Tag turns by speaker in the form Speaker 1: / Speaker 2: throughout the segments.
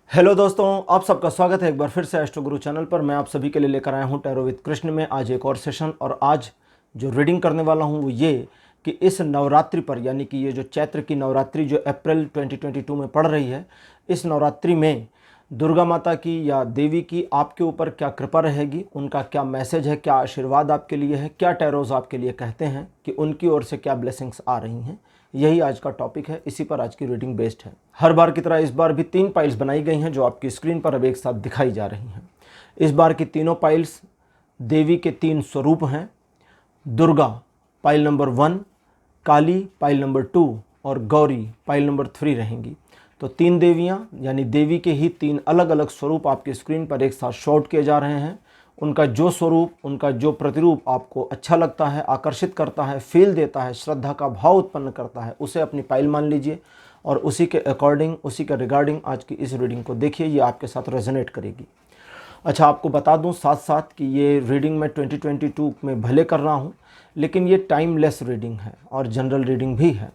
Speaker 1: Hello दोस्तों, आप सबका स्वागत है एक बार फिर से एस्ट्रो गुरु चैनल पर। मैं आप सभी के लिए लेकर आया हूं टैरो विद कृष्ण में आज एक और सेशन। और आज जो रीडिंग करने वाला हूं वो ये कि इस नवरात्रि पर, यानी कि ये जो चैत्र की नवरात्रि जो अप्रैल 2022 में पड़ रही है, इस नवरात्रि में दुर्गा माता की या देवी की आपके ऊपर क्या कृपा रहेगी, उनका क्या मैसेज है, क्या आशीर्वाद आपके लिए है, क्या टैरोज आपके लिए कहते हैं कि उनकी ओर से क्या ब्लेसिंग्स आ रही हैं। यही आज का टॉपिक है, इसी पर आज की रीडिंग बेस्ड है। हर बार की तरह इस बार भी 3 पाइल्स बनाई गई हैं जो आपकी स्क्रीन पर अब एक साथ दिखाई जा रही हैं। इस बार की तीनों पाइल्स देवी के 3 स्वरूप हैं। दुर्गा पाइल नंबर 1, काली पाइल नंबर 2 और गौरी पाइल नंबर 3 रहेंगी। तो 3 देवियां यानी देवी के ही 3 अलग अलग स्वरूप आपकी स्क्रीन पर एक साथ शॉट किए जा रहे हैं। उनका जो स्वरूप, उनका जो प्रतिरूप आपको अच्छा लगता है, आकर्षित करता है, फील देता है, श्रद्धा का भाव उत्पन्न करता है, उसे अपनी पाइल मान लीजिए और उसी के अकॉर्डिंग, उसी के रिगार्डिंग आज की इस रीडिंग को देखिए। ये आपके साथ रेजोनेट करेगी। अच्छा, आपको बता दूं साथ साथ कि ये रीडिंग मैं 2022 में भले कर रहा हूं, लेकिन ये टाइमलेस रीडिंग है और जनरल रीडिंग भी है।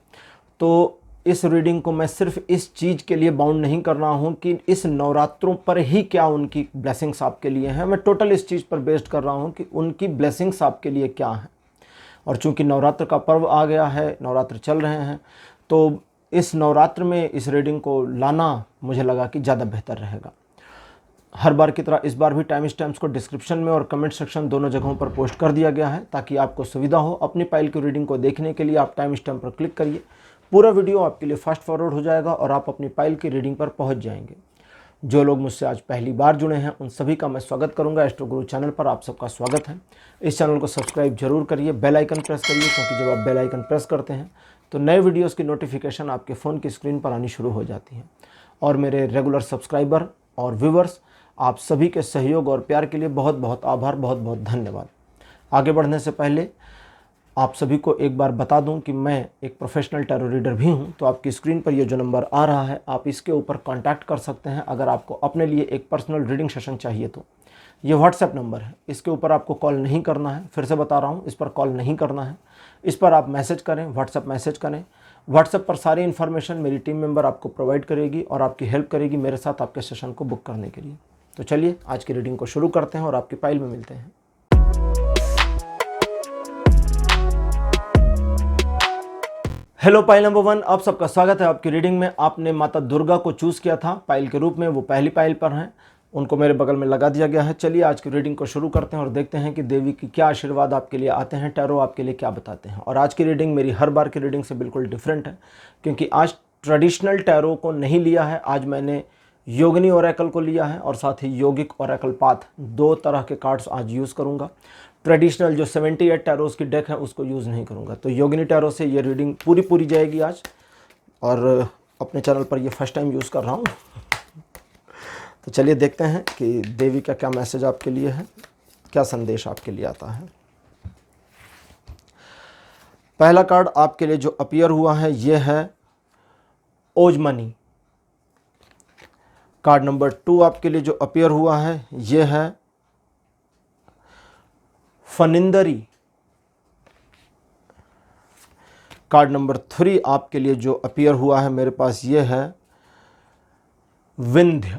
Speaker 1: तो इस रीडिंग को मैं सिर्फ इस चीज़ के लिए बाउंड नहीं कर रहा हूं कि इस नवरात्रों पर ही क्या उनकी ब्लेसिंग्स आपके लिए हैं। मैं टोटल इस चीज़ पर बेस्ड कर रहा हूं कि उनकी ब्लेसिंग्स आपके लिए क्या हैं। और चूंकि नवरात्र का पर्व आ गया है, नवरात्र चल रहे हैं, तो इस नवरात्र में इस रीडिंग को लाना मुझे लगा कि ज़्यादा बेहतर रहेगा। हर बार की तरह इस बार भी टाइम स्टैम्प्स को डिस्क्रिप्शन में और कमेंट सेक्शन दोनों जगहों पर पोस्ट कर दिया गया है ताकि आपको सुविधा हो। अपनी पाइल की रीडिंग को देखने के लिए आप टाइम स्टैम्प पर क्लिक करिए, पूरा वीडियो आपके लिए फास्ट फॉरवर्ड हो जाएगा और आप अपनी पाइल की रीडिंग पर पहुंच जाएंगे। जो लोग मुझसे आज पहली बार जुड़े हैं उन सभी का मैं स्वागत करूंगा। एस्ट्रो गुरु चैनल पर आप सबका स्वागत है। इस चैनल को सब्सक्राइब जरूर करिए, बेल आइकन प्रेस करिए, क्योंकि जब आप बेल आइकन प्रेस करते हैं तो नए वीडियोज़ की नोटिफिकेशन आपके फ़ोन की स्क्रीन पर आनी शुरू हो जाती है। और मेरे रेगुलर सब्सक्राइबर और व्यूवर्स, आप सभी के सहयोग और प्यार के लिए बहुत बहुत आभार, बहुत बहुत धन्यवाद। आगे बढ़ने से पहले आप सभी को एक बार बता दूं कि मैं एक प्रोफेशनल टैरो रीडर भी हूं। तो आपकी स्क्रीन पर ये जो नंबर आ रहा है, आप इसके ऊपर कांटेक्ट कर सकते हैं अगर आपको अपने लिए एक पर्सनल रीडिंग सेशन चाहिए तो। ये व्हाट्सएप नंबर है, इसके ऊपर आपको कॉल नहीं करना है। फिर से बता रहा हूँ, इस पर कॉल नहीं करना है। इस पर आप मैसेज करें, व्हाट्सएप मैसेज करें। व्हाट्सएप पर सारी इन्फॉर्मेशन मेरी टीम मेंबर आपको प्रोवाइड करेगी और आपकी हेल्प करेगी मेरे साथ आपके सेशन को बुक करने के लिए। तो चलिए आज की रीडिंग को शुरू करते हैं और आपकी पाइल में मिलते हैं। हेलो पाइल नंबर 1, आप सबका स्वागत है आपकी रीडिंग में। आपने माता दुर्गा को चूज़ किया था पाइल के रूप में, वो पहली पाइल पर हैं, उनको मेरे बगल में लगा दिया गया है। चलिए आज की रीडिंग को शुरू करते हैं और देखते हैं कि देवी की क्या आशीर्वाद आपके लिए आते हैं, टैरो आपके लिए क्या बताते हैं। और आज की रीडिंग मेरी हर बार की रीडिंग से बिल्कुल डिफरेंट है, क्योंकि आज ट्रेडिशनल टैरो को नहीं लिया है। आज मैंने योगिनी ओरेकल को लिया है और साथ ही योगिक ओरेकल पाथ, 2 तरह के कार्ड्स आज यूज़ करूँगा। ट्रेडिशनल जो 78 टैरोस की डेक है उसको यूज़ नहीं करूँगा। तो योगिनी टैरो से ये रीडिंग पूरी जाएगी आज, और अपने चैनल पर ये फर्स्ट टाइम यूज़ कर रहा हूँ। तो चलिए देखते हैं कि देवी का क्या मैसेज आपके लिए है, क्या संदेश आपके लिए आता है। पहला कार्ड आपके लिए जो अपीयर हुआ है ये है ओजमनी। कार्ड नंबर 2 आपके लिए जो अपीयर हुआ है ये है फनिंदरी। कार्ड नंबर 3 आपके लिए जो अपीयर हुआ है मेरे पास ये है विंध्य।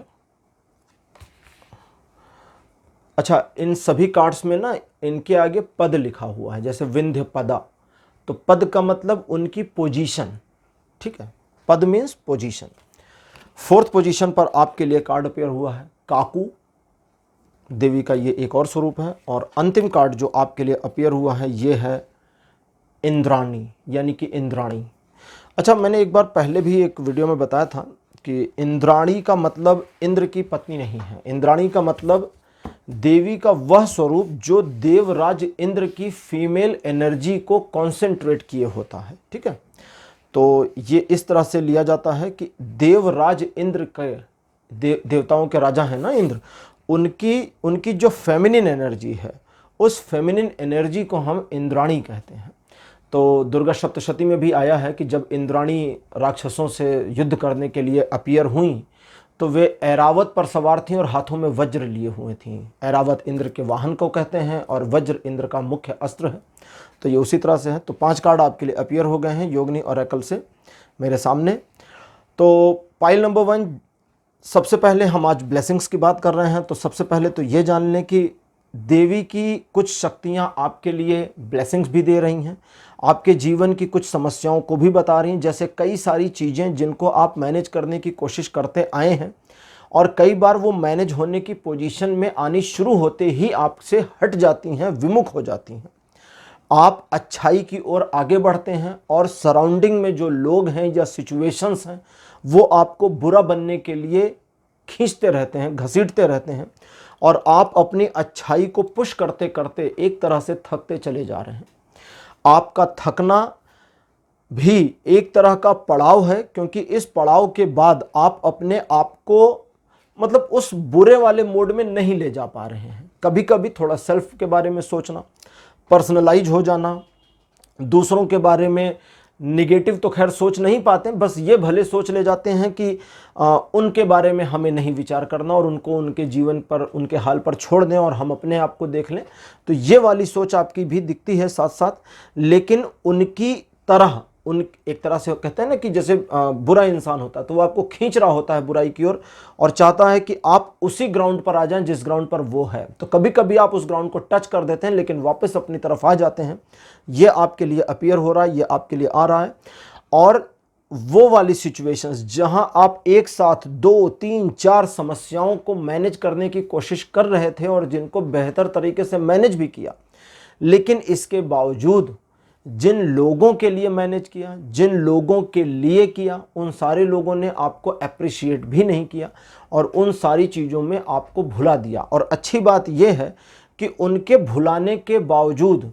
Speaker 1: अच्छा, इन सभी कार्ड्स में ना इनके आगे पद लिखा हुआ है, जैसे विंध्य पदा। तो पद का मतलब उनकी पोजीशन, ठीक है। पद मीन्स पोजीशन। 4th पोजीशन पर आपके लिए कार्ड अपीयर हुआ है काकू। देवी का ये एक और स्वरूप है। और अंतिम कार्ड जो आपके लिए अपीयर हुआ है ये है इंद्राणी, यानी कि इंद्राणी। अच्छा, मैंने एक बार पहले भी एक वीडियो में बताया था कि इंद्राणी का मतलब इंद्र की पत्नी नहीं है। इंद्राणी का मतलब देवी का वह स्वरूप जो देवराज इंद्र की फीमेल एनर्जी को कॉन्सेंट्रेट किए होता है, ठीक है। तो ये इस तरह से लिया जाता है कि देवराज इंद्र के, देवताओं के राजा हैं ना इंद्र, उनकी जो फेमिनिन एनर्जी है, उस फेमिनिन एनर्जी को हम इंद्राणी कहते हैं। तो दुर्गा सप्तशती में भी आया है कि जब इंद्राणी राक्षसों से युद्ध करने के लिए अपीयर हुई तो वे ऐरावत पर सवार थीं और हाथों में वज्र लिए हुए थीं। ऐरावत इंद्र के वाहन को कहते हैं और वज्र इंद्र का मुख्य अस्त्र है। तो ये उसी तरह से है। तो 5 कार्ड आपके लिए अपीयर हो गए हैं योगिनी ओरेकल से मेरे सामने। तो पाइल नंबर 1 सबसे पहले हम आज ब्लेसिंग्स की बात कर रहे हैं, तो सबसे पहले तो ये जान लें कि देवी की कुछ शक्तियां आपके लिए ब्लेसिंग्स भी दे रही हैं, आपके जीवन की कुछ समस्याओं को भी बता रही हैं। जैसे कई सारी चीज़ें जिनको आप मैनेज करने की कोशिश करते आए हैं और कई बार वो मैनेज होने की पोजीशन में आनी शुरू होते ही आपसे हट जाती हैं, विमुख हो जाती हैं। आप अच्छाई की ओर आगे बढ़ते हैं और सराउंडिंग में जो लोग हैं या सिचुएशंस हैं वो आपको बुरा बनने के लिए खींचते रहते हैं, घसीटते रहते हैं और आप अपनी अच्छाई को पुश करते करते एक तरह से थकते चले जा रहे हैं। आपका थकना भी एक तरह का पड़ाव है, क्योंकि इस पड़ाव के बाद आप अपने आप को मतलब उस बुरे वाले मोड में नहीं ले जा पा रहे हैं। कभी कभी थोड़ा सेल्फ के बारे में सोचना, पर्सनलाइज हो जाना, दूसरों के बारे में निगेटिव तो खैर सोच नहीं पाते, बस ये भले सोच ले जाते हैं कि उनके बारे में हमें नहीं विचार करना और उनको उनके जीवन पर, उनके हाल पर छोड़ दें और हम अपने आप को देख लें। तो ये वाली सोच आपकी भी दिखती है साथ साथ, लेकिन उनकी तरह, उन एक तरह से कहते हैं ना कि जैसे बुरा इंसान होता है तो वो आपको खींच रहा होता है बुराई की ओर और चाहता है कि आप उसी ग्राउंड पर आ जाएं जिस ग्राउंड पर वो है। तो कभी कभी आप उस ग्राउंड को टच कर देते हैं लेकिन वापस अपनी तरफ आ जाते हैं। ये आपके लिए अपीयर हो रहा है, ये आपके लिए आ रहा है। और वो वाली सिचुएशंस जहां आप एक साथ 2, 3, 4 समस्याओं को मैनेज करने की कोशिश कर रहे थे और जिनको बेहतर तरीके से मैनेज भी किया, लेकिन इसके बावजूद जिन लोगों के लिए मैनेज किया, जिन लोगों के लिए किया, उन सारे लोगों ने आपको अप्रिशिएट भी नहीं किया और उन सारी चीज़ों में आपको भुला दिया। और अच्छी बात यह है कि उनके भुलाने के बावजूद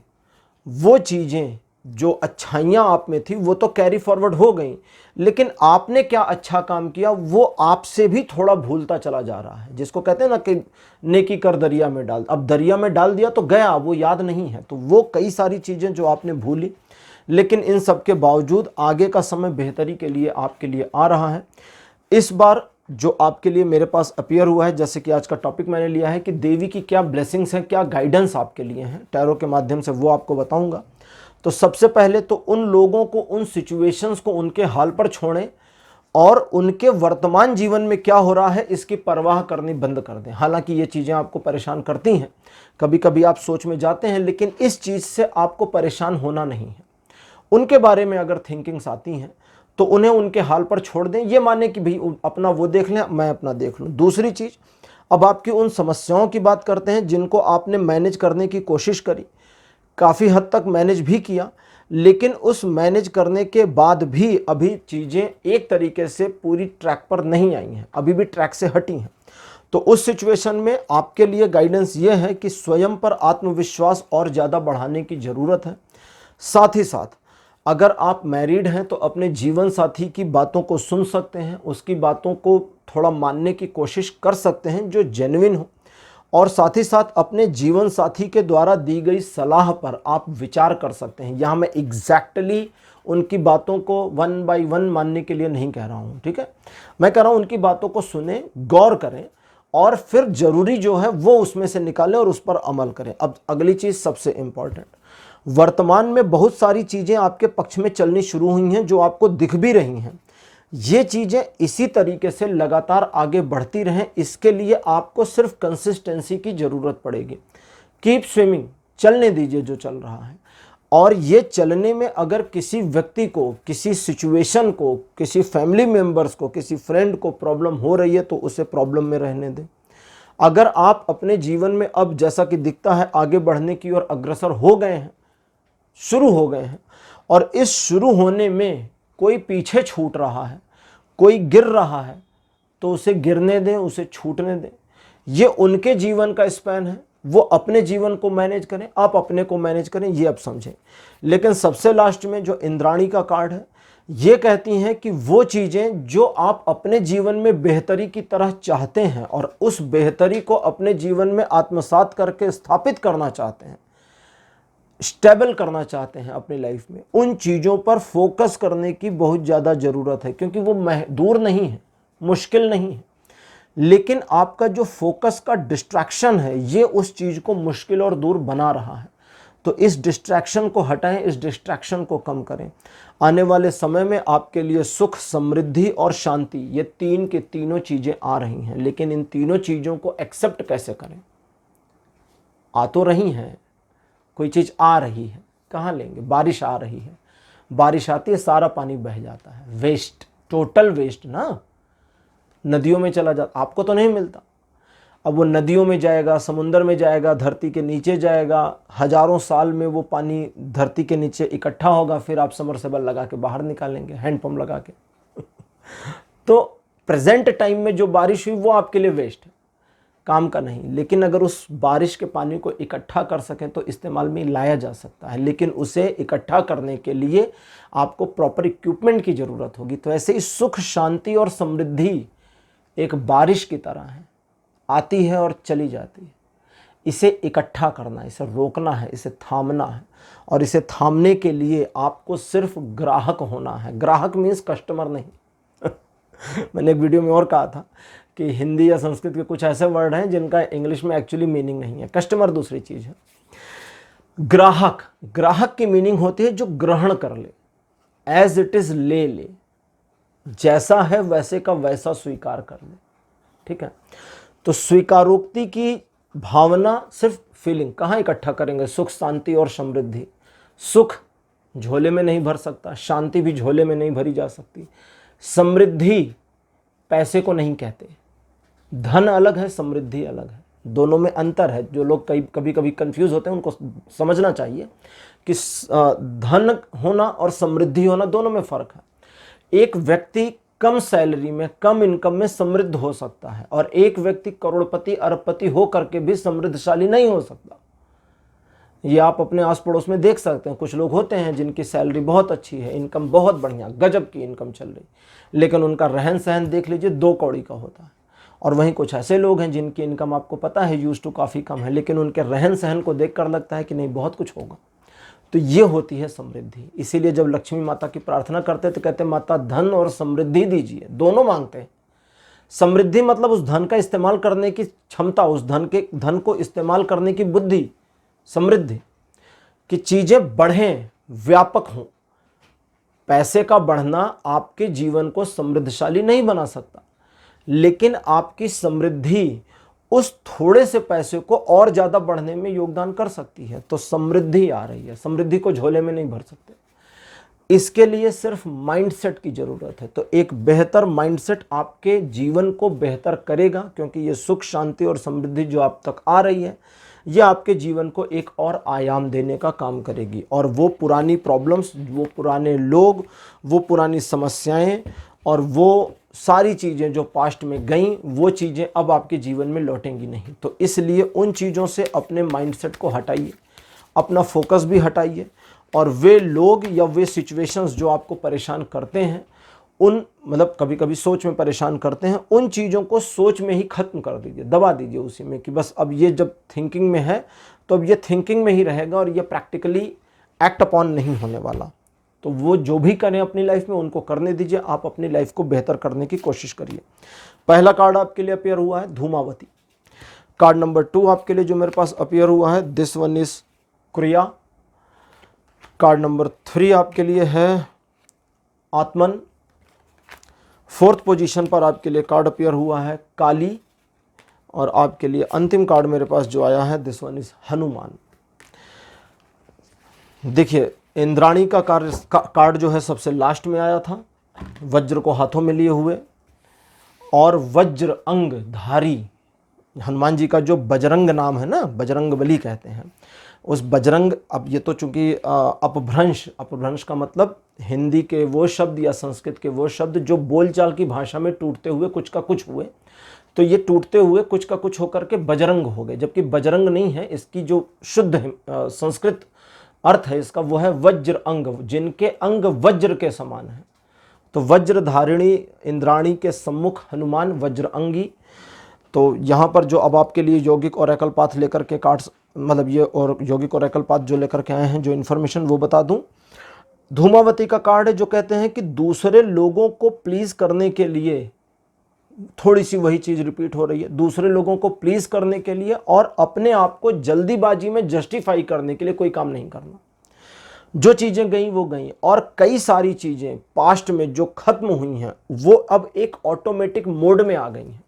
Speaker 1: वो चीज़ें जो अच्छाइयाँ आप में थी वो तो कैरी फॉरवर्ड हो गई, लेकिन आपने क्या अच्छा काम किया वो आपसे भी थोड़ा भूलता चला जा रहा है। जिसको कहते हैं ना कि नेकी कर दरिया में डाल, अब दरिया में डाल दिया तो गया, वो याद नहीं है। तो वो कई सारी चीज़ें जो आपने भूली, लेकिन इन सब के बावजूद आगे का समय बेहतरी के लिए आपके लिए आ रहा है। इस बार जो आपके लिए मेरे पास अपीयर हुआ है, जैसे कि आज का टॉपिक मैंने लिया है कि देवी की क्या ब्लेसिंग्स हैं, क्या गाइडेंस आपके लिए हैं टैरो के माध्यम से, वो आपको बताऊंगा। तो सबसे पहले तो उन लोगों को, उन सिचुएशंस को उनके हाल पर छोड़ें और उनके वर्तमान जीवन में क्या हो रहा है इसकी परवाह करनी बंद कर दें। हालांकि ये चीज़ें आपको परेशान करती हैं, कभी कभी आप सोच में जाते हैं, लेकिन इस चीज़ से आपको परेशान होना नहीं है। उनके बारे में अगर थिंकिंग्स आती हैं तो उन्हें उनके हाल पर छोड़ दें, ये माने कि भाई अपना वो देख लें, मैं अपना देख लूँ। दूसरी चीज़, अब आपकी उन समस्याओं की बात करते हैं जिनको आपने मैनेज करने की कोशिश करी, काफ़ी हद तक मैनेज भी किया, लेकिन उस मैनेज करने के बाद भी अभी चीज़ें एक तरीके से पूरी ट्रैक पर नहीं आई हैं, अभी भी ट्रैक से हटी हैं। तो उस सिचुएशन में आपके लिए गाइडेंस ये है कि स्वयं पर आत्मविश्वास और ज़्यादा बढ़ाने की ज़रूरत है। साथ ही साथ अगर आप मैरिड हैं तो अपने जीवन साथी की बातों को सुन सकते हैं, उसकी बातों को थोड़ा मानने की कोशिश कर सकते हैं जो जेन्युइन हो, और साथ ही साथ अपने जीवन साथी के द्वारा दी गई सलाह पर आप विचार कर सकते हैं। यहाँ मैं एग्जैक्टली उनकी बातों को 1 by 1 मानने के लिए नहीं कह रहा हूँ, ठीक है। मैं कह रहा हूँ उनकी बातों को सुने, गौर करें और फिर जरूरी जो है वो उसमें से निकालें और उस पर अमल करें। अब अगली चीज़ सबसे इम्पॉर्टेंट, वर्तमान में बहुत सारी चीज़ें आपके पक्ष में चलनी शुरू हुई हैं जो आपको दिख भी रही हैं। ये चीज़ें इसी तरीके से लगातार आगे बढ़ती रहें, इसके लिए आपको सिर्फ कंसिस्टेंसी की ज़रूरत पड़ेगी। कीप स्विमिंग, चलने दीजिए जो चल रहा है। और ये चलने में अगर किसी व्यक्ति को, किसी सिचुएशन को, किसी फैमिली मेम्बर्स को, किसी फ्रेंड को प्रॉब्लम हो रही है तो उसे प्रॉब्लम में रहने दें। अगर आप अपने जीवन में अब जैसा कि दिखता है आगे बढ़ने की ओर अग्रसर हो गए हैं, शुरू हो गए हैं, और इस शुरू होने में कोई पीछे छूट रहा है, कोई गिर रहा है, तो उसे गिरने दें, उसे छूटने दें। ये उनके जीवन का स्पैन है, वो अपने जीवन को मैनेज करें, आप अपने को मैनेज करें, ये आप समझें। लेकिन सबसे लास्ट में जो इंद्राणी का कार्ड है, ये कहती हैं कि वो चीज़ें जो आप अपने जीवन में बेहतरी की तरह चाहते हैं और उस बेहतरी को अपने जीवन में आत्मसात करके स्थापित करना चाहते हैं, स्टेबल करना चाहते हैं अपनी लाइफ में, उन चीज़ों पर फोकस करने की बहुत ज़्यादा ज़रूरत है। क्योंकि वो दूर नहीं है, मुश्किल नहीं है, लेकिन आपका जो फोकस का डिस्ट्रैक्शन है ये उस चीज़ को मुश्किल और दूर बना रहा है। तो इस डिस्ट्रैक्शन को हटाएं, इस डिस्ट्रैक्शन को कम करें। आने वाले समय में आपके लिए सुख, समृद्धि और शांति, ये तीन की तीनों चीज़ें आ रही हैं, लेकिन इन तीनों चीज़ों को एक्सेप्ट कैसे करें। आ तो रही हैं, कोई चीज़ आ रही है, कहाँ लेंगे। बारिश आ रही है, बारिश आती है सारा पानी बह जाता है, वेस्ट, टोटल वेस्ट ना, नदियों में चला जाता, आपको तो नहीं मिलता। अब वो नदियों में जाएगा, समुंदर में जाएगा, धरती के नीचे जाएगा, हजारों साल में वो पानी धरती के नीचे इकट्ठा होगा, फिर आप समरसेबल लगा के बाहर निकालेंगे, हैंडपंप लगा के तो प्रेजेंट टाइम में जो बारिश हुई वो आपके लिए वेस्ट है, काम का नहीं। लेकिन अगर उस बारिश के पानी को इकट्ठा कर सकें तो इस्तेमाल में लाया जा सकता है, लेकिन उसे इकट्ठा करने के लिए आपको प्रॉपर इक्विपमेंट की ज़रूरत होगी। तो ऐसे ही सुख, शांति और समृद्धि एक बारिश की तरह है, आती है और चली जाती है। इसे इकट्ठा करना, इसे रोकना है, इसे थामना है, और इसे थामने के लिए आपको सिर्फ ग्राहक होना है। ग्राहक मीन्स कस्टमर नहीं मैंने एक वीडियो में और कहा था कि हिंदी या संस्कृत के कुछ ऐसे वर्ड हैं जिनका इंग्लिश में एक्चुअली मीनिंग नहीं है। कस्टमर दूसरी चीज़ है, ग्राहक, ग्राहक की मीनिंग होती है जो ग्रहण कर ले, एज इट इज़ ले ले, जैसा है वैसे का वैसा स्वीकार कर ले, ठीक है। तो स्वीकारोक्ति की भावना, सिर्फ फीलिंग, कहाँ इकट्ठा करेंगे, सुख, शांति और समृद्धि। सुख झोले में नहीं भर सकता, शांति भी झोले में नहीं भरी जा सकती, समृद्धि पैसे को नहीं कहते। धन अलग है, समृद्धि अलग है, दोनों में अंतर है। जो लोग कभी कभी कंफ्यूज होते हैं उनको समझना चाहिए कि धन होना और समृद्धि होना दोनों में फ़र्क है। एक व्यक्ति कम सैलरी में, कम इनकम में समृद्ध हो सकता है, और एक व्यक्ति करोड़पति, अरबपति हो करके भी समृद्धशाली नहीं हो सकता। ये आप अपने आस पड़ोस में देख सकते हैं। कुछ लोग होते हैं जिनकी सैलरी बहुत अच्छी है, इनकम बहुत बढ़िया, गजब की इनकम चल रही, लेकिन उनका रहन सहन देख लीजिए 2 कौड़ी का होता है। और वहीं कुछ ऐसे लोग हैं जिनकी इनकम आपको पता है यूज टू काफ़ी कम है, लेकिन उनके रहन सहन को देख कर लगता है कि नहीं बहुत कुछ होगा। तो ये होती है समृद्धि। इसीलिए जब लक्ष्मी माता की प्रार्थना करते तो कहते माता धन और समृद्धि दीजिए, दोनों मांगते हैं। समृद्धि मतलब उस धन का इस्तेमाल करने की क्षमता, उस धन को इस्तेमाल करने की बुद्धि, समृद्धि कि चीज़ें बढ़ें, व्यापक हों। पैसे का बढ़ना आपके जीवन को समृद्धशाली नहीं बना सकता, लेकिन आपकी समृद्धि उस थोड़े से पैसे को और ज़्यादा बढ़ने में योगदान कर सकती है। तो समृद्धि आ रही है, समृद्धि को झोले में नहीं भर सकते। इसके लिए सिर्फ माइंडसेट की ज़रूरत है। तो एक बेहतर माइंडसेट आपके जीवन को बेहतर करेगा, क्योंकि ये सुख, शांति और समृद्धि जो आप तक आ रही है, ये आपके जीवन को एक और आयाम देने का काम करेगी। और वो पुरानी प्रॉब्लम्स, वो पुराने लोग, वो पुरानी समस्याएं और वो सारी चीज़ें जो पास्ट में गईं, वो चीज़ें अब आपके जीवन में लौटेंगी नहीं। तो इसलिए उन चीज़ों से अपने माइंडसेट को हटाइए, अपना फोकस भी हटाइए, और वे लोग या वे सिचुएशंस जो आपको परेशान करते हैं, उन मतलब कभी कभी सोच में परेशान करते हैं, उन चीज़ों को सोच में ही ख़त्म कर दीजिए, दबा दीजिए उसी में कि बस अब ये जब थिंकिंग में है तो अब ये थिंकिंग में ही रहेगा और ये प्रैक्टिकली एक्ट अपॉन नहीं होने वाला। तो वो जो भी करें अपनी लाइफ में उनको करने दीजिए, आप अपनी लाइफ को बेहतर करने की कोशिश करिए। पहला कार्ड आपके लिए अपियर हुआ है धूमावती। कार्ड नंबर 2 आपके लिए जो मेरे पास अपियर हुआ है, दिस वन इज क्रिया। कार्ड नंबर 3 आपके लिए है आत्मन। 4th पोजीशन पर आपके लिए कार्ड अपियर हुआ है काली। और आपके लिए अंतिम कार्ड मेरे पास जो आया है, दिस वन इज हनुमान। देखिए, इंद्राणी का कार्ड जो है सबसे लास्ट में आया था, वज्र को हाथों में लिए हुए और वज्र अंग धारी। हनुमान जी का जो बजरंग नाम है ना, बजरंग बली कहते हैं, उस बजरंग, अब ये तो चूंकि अपभ्रंश का मतलब हिंदी के वो शब्द या संस्कृत के वो शब्द जो बोलचाल की भाषा में टूटते हुए कुछ का कुछ हुए, तो ये टूटते हुए कुछ का कुछ होकर के बजरंग हो गए, जबकि बजरंग नहीं है। इसकी जो शुद्ध संस्कृत अर्थ है इसका वो है वज्र अंग, जिनके अंग वज्र के समान है। तो वज्र धारिणी इंद्राणी के सम्मुख हनुमान वज्र अंगी। तो यहाँ पर जो अब आपके लिए यौगिक ओरेकल पाथ लेकर के कार्ड्स, मतलब ये और यौगिक ओरेकल पाथ जो लेकर के आए हैं, जो इन्फॉर्मेशन वो बता दूं। धूमावती का कार्ड है जो कहते हैं कि दूसरे लोगों को प्लीज़ करने के लिए थोड़ी सी वही चीज़ रिपीट हो रही है। दूसरे लोगों को प्लीज़ करने के लिए और अपने आप को जल्दीबाजी में जस्टिफाई करने के लिए कोई काम नहीं करना। जो चीज़ें गई वो गई, और कई सारी चीज़ें पास्ट में जो खत्म हुई हैं वो अब एक ऑटोमेटिक मोड में आ गई हैं।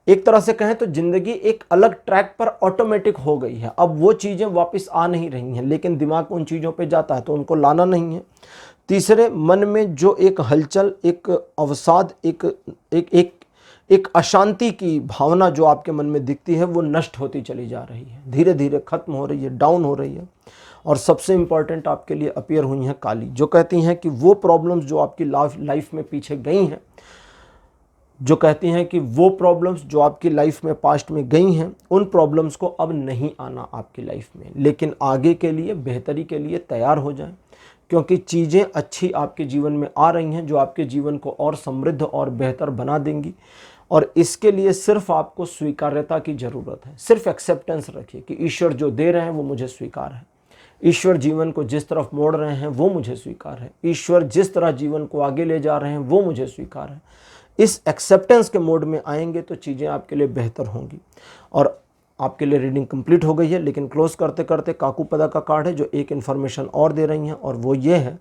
Speaker 1: एक तरह से कहें तो ज़िंदगी एक अलग ट्रैक पर ऑटोमेटिक हो गई है। अब वो चीज़ें वापस आ नहीं रही हैं, लेकिन दिमाग उन चीज़ों पे जाता है तो उनको लाना नहीं है। तीसरे, मन में जो एक हलचल, एक अवसाद, एक अशांति की भावना जो आपके मन में दिखती है वो नष्ट होती चली जा रही है, धीरे धीरे खत्म हो रही है, डाउन हो रही है। और सबसे इम्पॉर्टेंट आपके लिए अपीयर हुई हैं काली, जो कहती हैं कि वो प्रॉब्लम्स जो आपकी लाइफ में पीछे गई हैं, जो कहती हैं कि वो प्रॉब्लम्स जो आपकी लाइफ में पास्ट में गई हैं, उन प्रॉब्लम्स को अब नहीं आना आपकी लाइफ में, लेकिन आगे के लिए बेहतरी के लिए तैयार हो जाएं, क्योंकि चीज़ें अच्छी आपके जीवन में आ रही हैं जो आपके जीवन को और समृद्ध और बेहतर बना देंगी। और इसके लिए सिर्फ आपको स्वीकार्यता की ज़रूरत है। सिर्फ एक्सेप्टेंस रखिए कि ईश्वर जो दे रहे हैं वो मुझे स्वीकार है, ईश्वर जीवन को जिस तरफ मोड़ रहे हैं वो मुझे स्वीकार है, ईश्वर जिस तरह जीवन को आगे ले जा रहे हैं वो मुझे स्वीकार है। इस एक्सेप्टेंस के मोड में आएंगे तो चीज़ें आपके लिए बेहतर होंगी। और आपके लिए रीडिंग कंप्लीट हो गई है, लेकिन क्लोज करते करते काकू पदा का कार्ड है जो एक इन्फॉर्मेशन और दे रही हैं, और वो ये है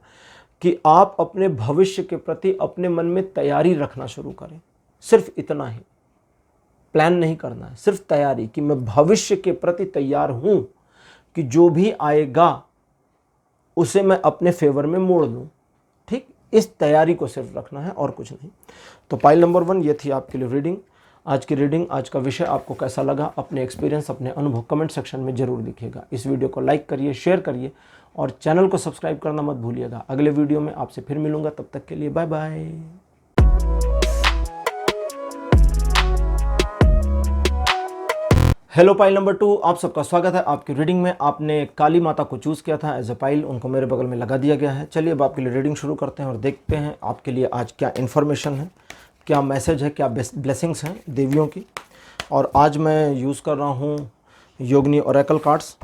Speaker 1: कि आप अपने भविष्य के प्रति अपने मन में तैयारी रखना शुरू करें। सिर्फ इतना ही, प्लान नहीं करना है, सिर्फ तैयारी कि मैं भविष्य के प्रति तैयार हूँ कि जो भी आएगा उसे मैं अपने फेवर में मोड़ दूँ। ठीक, इस तैयारी को सिर्फ रखना है और कुछ नहीं। तो पाइल नंबर 1 ये थी आपके लिए रीडिंग। आज की रीडिंग, आज का विषय आपको कैसा लगा, अपने एक्सपीरियंस, अपने अनुभव कमेंट सेक्शन में जरूर लिखिएगा। इस वीडियो को लाइक करिए, शेयर करिए और चैनल को सब्सक्राइब करना मत भूलिएगा। अगले वीडियो में आपसे फिर मिलूंगा, तब तक के लिए bye bye. Hello pile number 2, आप सबका स्वागत है आपकी रीडिंग में। आपने काली माता को चूज़ किया था एज ए पाइल, उनको मेरे बगल में लगा दिया गया है। चलिए अब आपके लिए रीडिंग शुरू करते हैं और देखते हैं आपके लिए आज क्या इन्फॉर्मेशन है, क्या मैसेज है, क्या ब्लेसिंग्स हैं देवियों की। और आज मैं यूज़ कर रहा हूँ योगिनी ओरेकल कार्ड्स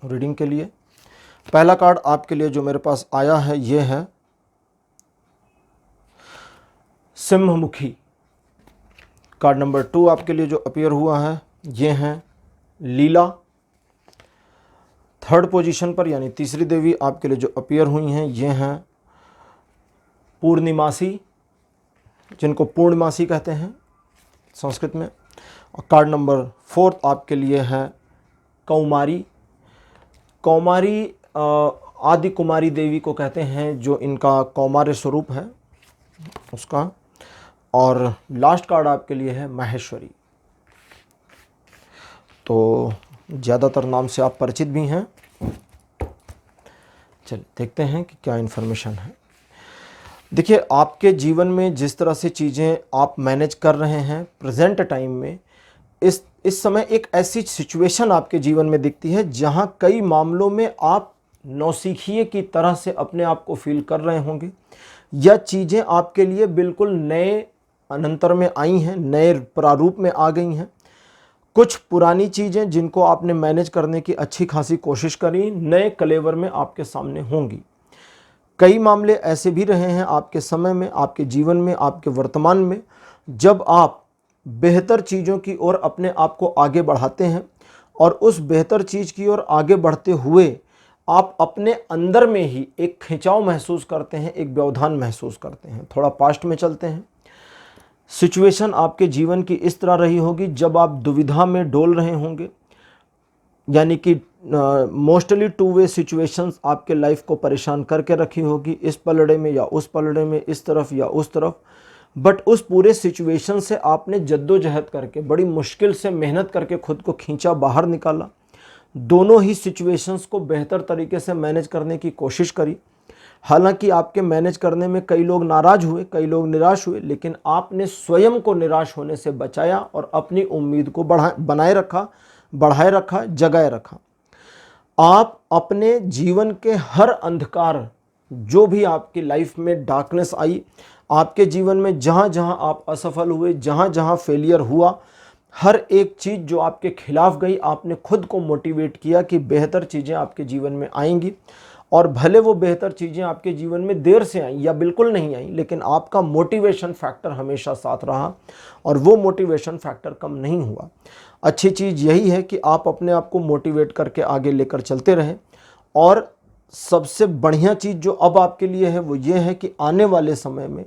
Speaker 1: रीडिंग के लिए। पहला कार्ड आपके लिए जो मेरे पास आया है ये है सिंहमुखी। कार्ड नंबर 2 आपके लिए जो अपीयर हुआ है ये है लीला। थर्ड पोजीशन पर यानी तीसरी देवी आपके लिए जो अपीयर हुई हैं ये हैं पूर्णिमासी, जिनको पूर्णमासी कहते हैं संस्कृत में। और कार्ड नंबर 4 आपके लिए है कौमारी। कौमारी आदि कुमारी देवी को कहते हैं, जो इनका कौमार्य स्वरूप है उसका। और लास्ट कार्ड आपके लिए है माहेश्वरी। तो ज़्यादातर नाम से आप परिचित भी हैं। चलिए देखते हैं कि क्या इन्फॉर्मेशन है। देखिए, आपके जीवन में जिस तरह से चीज़ें आप मैनेज कर रहे हैं प्रेजेंट टाइम में, इस समय एक ऐसी सिचुएशन आपके जीवन में दिखती है जहां कई मामलों में आप नौसिखिए की तरह से अपने आप को फील कर रहे होंगे, या चीज़ें आपके लिए बिल्कुल नए अनंतर में आई हैं, नए प्रारूप में आ गई हैं। कुछ पुरानी चीज़ें जिनको आपने मैनेज करने की अच्छी खासी कोशिश करी, नए कलेवर में आपके सामने होंगी। कई मामले ऐसे भी रहे हैं आपके समय में, आपके जीवन में, आपके वर्तमान में, जब आप बेहतर चीज़ों की ओर अपने आप को आगे बढ़ाते हैं, और उस बेहतर चीज़ की ओर आगे बढ़ते हुए आप अपने अंदर में ही एक खिंचाव महसूस करते हैं, एक व्यवधान महसूस करते हैं। थोड़ा पास्ट में चलते हैं। सिचुएशन आपके जीवन की इस तरह रही होगी जब आप दुविधा में डोल रहे होंगे, यानी कि मोस्टली टू वे सिचुएशंस आपके लाइफ को परेशान करके रखी होगी, इस पलड़े में या उस पलड़े में, इस तरफ या उस तरफ। बट उस पूरे सिचुएशन से आपने जद्दोजहद करके, बड़ी मुश्किल से मेहनत करके खुद को खींचा, बाहर निकाला। दोनों ही सिचुएशंस को बेहतर तरीके से मैनेज करने की कोशिश करी। हालांकि आपके मैनेज करने में कई लोग नाराज हुए, कई लोग निराश हुए, लेकिन आपने स्वयं को निराश होने से बचाया और अपनी उम्मीद को बनाए रखा, बढ़ाए रखा, जगाए रखा। आप अपने जीवन के हर अंधकार, जो भी आपकी लाइफ में डार्कनेस आई, आपके जीवन में जहाँ जहाँ आप असफल हुए, जहाँ जहाँ फेलियर हुआ, हर एक चीज़ जो आपके खिलाफ गई, आपने खुद को मोटिवेट किया कि बेहतर चीज़ें आपके जीवन में आएंगी। और भले वो बेहतर चीज़ें आपके जीवन में देर से आई या बिल्कुल नहीं आई, लेकिन आपका मोटिवेशन फैक्टर हमेशा साथ रहा और वो मोटिवेशन फैक्टर कम नहीं हुआ। अच्छी चीज़ यही है कि आप अपने आप को मोटिवेट करके आगे लेकर चलते रहें। और सबसे बढ़िया चीज़ जो अब आपके लिए है वो ये है कि आने वाले समय में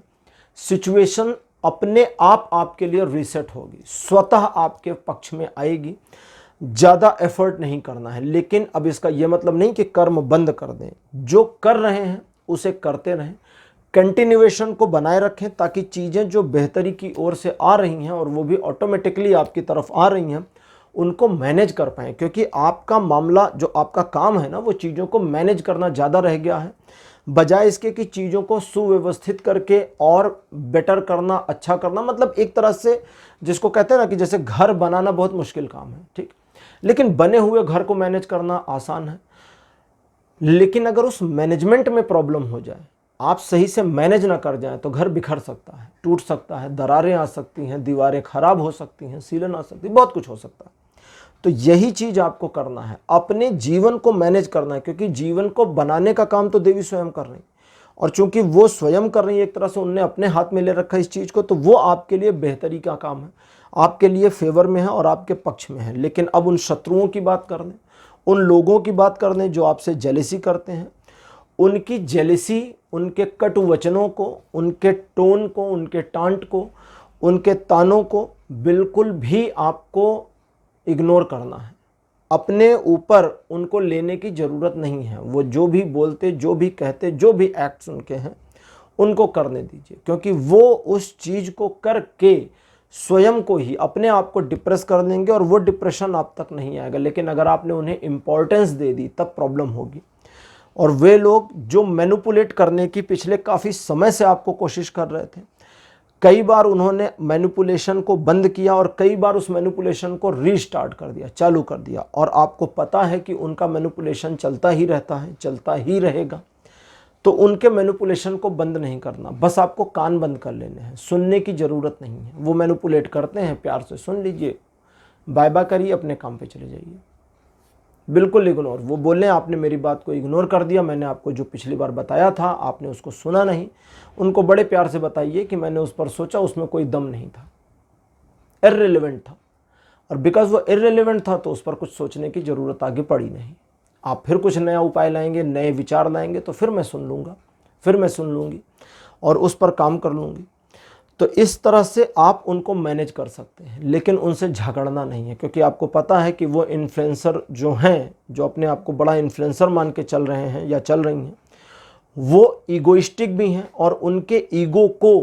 Speaker 1: सिचुएशन अपने आप आपके लिए रीसेट होगी, स्वतः आपके पक्ष में आएगी। ज़्यादा एफर्ट नहीं करना है, लेकिन अब इसका यह मतलब नहीं कि कर्म बंद कर दें। जो कर रहे हैं उसे करते रहें, कंटिन्यूएशन को बनाए रखें, ताकि चीज़ें जो बेहतरी की ओर से आ रही हैं और वो भी ऑटोमेटिकली आपकी तरफ आ रही हैं, उनको मैनेज कर पाएँ। क्योंकि आपका मामला, जो आपका काम है ना, वो चीज़ों को मैनेज करना ज़्यादा रह गया है, बजाय इसके कि चीज़ों को सुव्यवस्थित करके और बेटर करना, अच्छा करना। मतलब एक तरह से जिसको कहते हैं ना कि जैसे घर बनाना बहुत मुश्किल काम है, ठीक, लेकिन बने हुए घर को मैनेज करना आसान है। लेकिन अगर उस मैनेजमेंट में प्रॉब्लम हो जाए, आप सही से मैनेज ना कर जाए, तो घर बिखर सकता है, टूट सकता है, दरारें आ सकती हैं, दीवारें खराब हो सकती हैं, सीलन आ सकती है, बहुत कुछ हो सकता है। तो यही चीज़ आपको करना है, अपने जीवन को मैनेज करना है। क्योंकि जीवन को बनाने का काम तो देवी स्वयं कर रही, और चूंकि वो स्वयं कर रही है, एक तरह से उनने अपने हाथ में ले रखा है इस चीज़ को, तो वो आपके लिए बेहतरी का काम है, आपके लिए फेवर में है और आपके पक्ष में है। लेकिन अब उन शत्रुओं की बात कर लें, उन लोगों की बात कर लें जो आपसे जेलेसी करते हैं, उनकी जेलेसी, उनके कटु वचनों को, उनके टोन को, उनके टांट को, उनके तानों को बिल्कुल भी आपको इग्नोर करना है। अपने ऊपर उनको लेने की ज़रूरत नहीं है। वो जो भी बोलते, जो भी कहते, जो भी एक्ट्स उनके हैं, उनको करने दीजिए। क्योंकि वो उस चीज़ को करके स्वयं को ही, अपने आप को डिप्रेस कर देंगे और वो डिप्रेशन आप तक नहीं आएगा। लेकिन अगर आपने उन्हें इम्पोर्टेंस दे दी, तब प्रॉब्लम होगी। और वे लोग जो मैनिपुलेट करने की पिछले काफ़ी समय से आपको कोशिश कर रहे थे, कई बार उन्होंने मैनिपुलेशन को बंद किया और कई बार उस मैनिपुलेशन को रीस्टार्ट कर दिया, चालू कर दिया। और आपको पता है कि उनका मैनिपुलेशन चलता ही रहता है, चलता ही रहेगा। तो उनके मैनिपुलेशन को बंद नहीं करना, बस आपको कान बंद कर लेने हैं, सुनने की ज़रूरत नहीं है। वो मैनिपुलेट करते हैं, प्यार से सुन लीजिए, बाय बाय करिए, अपने काम पे चले जाइए, बिल्कुल इग्नोर। वो बोलें आपने मेरी बात को इग्नोर कर दिया, मैंने आपको जो पिछली बार बताया था आपने उसको सुना नहीं, उनको बड़े प्यार से बताइए कि मैंने उस पर सोचा, उसमें कोई दम नहीं था, इर्रेलेवेंट था। और बिकॉज वो इर्रेलेवेंट था तो उस पर कुछ सोचने की ज़रूरत आगे पड़ी नहीं। आप फिर कुछ नया उपाय लाएंगे, नए विचार लाएंगे, तो फिर मैं सुन लूँगा, फिर मैं सुन लूँगी और उस पर काम कर लूँगी। तो इस तरह से आप उनको मैनेज कर सकते हैं, लेकिन उनसे झगड़ना नहीं है। क्योंकि आपको पता है कि वो इन्फ्लुएंसर जो हैं, जो अपने आप को बड़ा इन्फ्लुएंसर मान के चल रहे हैं या चल रही हैं, वो ईगोइस्टिक भी हैं और उनके ईगो को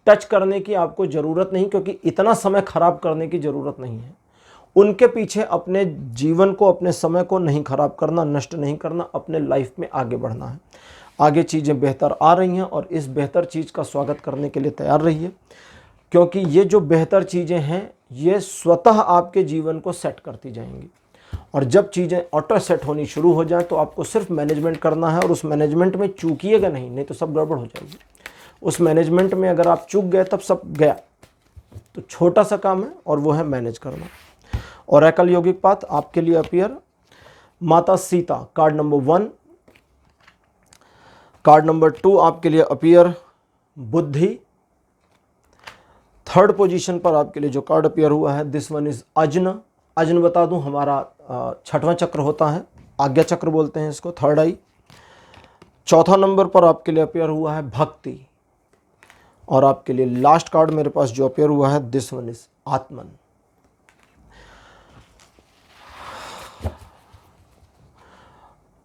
Speaker 1: टच करने की आपको ज़रूरत नहीं, क्योंकि इतना समय खराब करने की ज़रूरत नहीं है। उनके पीछे अपने जीवन को, अपने समय को नहीं खराब करना, नष्ट नहीं करना, अपने लाइफ में आगे बढ़ना है। आगे चीज़ें बेहतर आ रही हैं और इस बेहतर चीज़ का स्वागत करने के लिए तैयार रहिए। क्योंकि ये जो बेहतर चीज़ें हैं, ये स्वतः आपके जीवन को सेट करती जाएंगी। और जब चीज़ें ऑटो सेट होनी शुरू हो जाएं, तो आपको सिर्फ मैनेजमेंट करना है। और उस मैनेजमेंट में चूकिएगा नहीं तो सब गड़बड़ हो जाएगी। उस मैनेजमेंट में अगर आप चूक गए, तब सब गया। तो छोटा सा काम है और वो है मैनेज करना। ओरेकल यौगिक पाथ आपके लिए अपीयर माता Sita, card number 1। Card number 2 आपके लिए अपीयर बुद्धि। थर्ड पोजीशन पर आपके लिए जो कार्ड अपीयर हुआ है, दिस वन इज अजन। अजन बता दूं, हमारा छठवां चक्र होता है, आज्ञा चक्र बोलते हैं इसको, थर्ड आई। चौथा नंबर पर आपके लिए अपीयर हुआ है भक्ति। और आपके लिए लास्ट कार्ड मेरे पास जो अपीयर हुआ है, this one is Atman.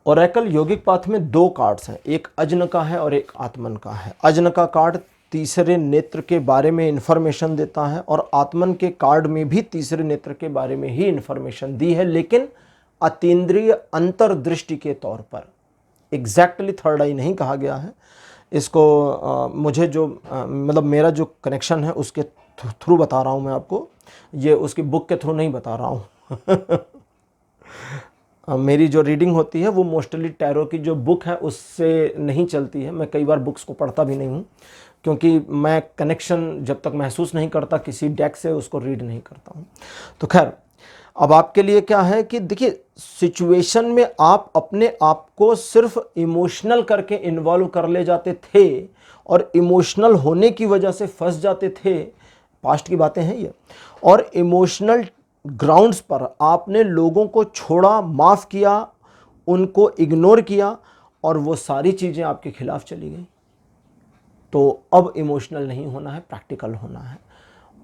Speaker 1: Oracle यौगिक पाथ में 2 कार्ड्स हैं, एक अजन का है और एक आत्मन का है। अजन का कार्ड तीसरे नेत्र के बारे में इंफॉर्मेशन देता है और आत्मन के कार्ड में भी तीसरे नेत्र के बारे में ही इंफॉर्मेशन दी है, लेकिन अतीन्द्रिय अंतर्दृष्टि के तौर पर। एग्जैक्टली थर्ड आई नहीं कहा गया है इसको। मुझे जो मतलब मेरा जो कनेक्शन है उसके थ्रू बता रहा हूँ मैं आपको, ये उसकी बुक के थ्रू नहीं बता रहा हूँ। मेरी जो रीडिंग होती है वो मोस्टली टैरो की जो बुक है उससे नहीं चलती है। मैं कई बार बुक्स को पढ़ता भी नहीं हूँ, क्योंकि मैं कनेक्शन जब तक महसूस नहीं करता किसी डेक से, उसको रीड नहीं करता हूँ। तो खैर, अब आपके लिए क्या है कि देखिए, सिचुएशन में आप अपने आप को सिर्फ इमोशनल करके इन्वॉल्व कर ले जाते थे और इमोशनल होने की वजह से फंस जाते थे, पास्ट की बातें हैं ये, और इमोशनल ग्राउंड्स पर आपने लोगों को छोड़ा, माफ़ किया, उनको इग्नोर किया और वो सारी चीज़ें आपके खिलाफ चली गई। तो अब इमोशनल नहीं होना है, प्रैक्टिकल होना है।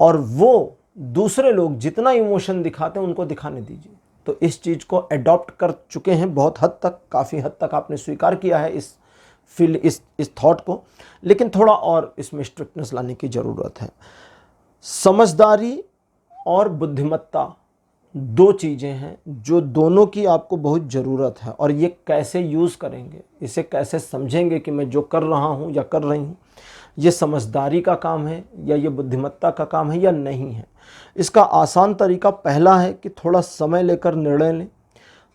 Speaker 1: और वो दूसरे लोग जितना इमोशन दिखाते हैं उनको दिखाने दीजिए। तो इस चीज़ को अडॉप्ट कर चुके हैं बहुत हद तक, काफ़ी हद तक आपने स्वीकार किया है इस थॉट को, लेकिन थोड़ा और इसमें स्ट्रिक्टनेस लाने की ज़रूरत है। समझदारी और बुद्धिमत्ता दो चीज़ें हैं जो दोनों की आपको बहुत ज़रूरत है। और ये कैसे यूज़ करेंगे, इसे कैसे समझेंगे कि मैं जो कर रहा हूँ या कर रही हूँ ये समझदारी का काम है या ये बुद्धिमत्ता का काम है या नहीं है। इसका आसान तरीका पहला है कि थोड़ा समय लेकर निर्णय लें।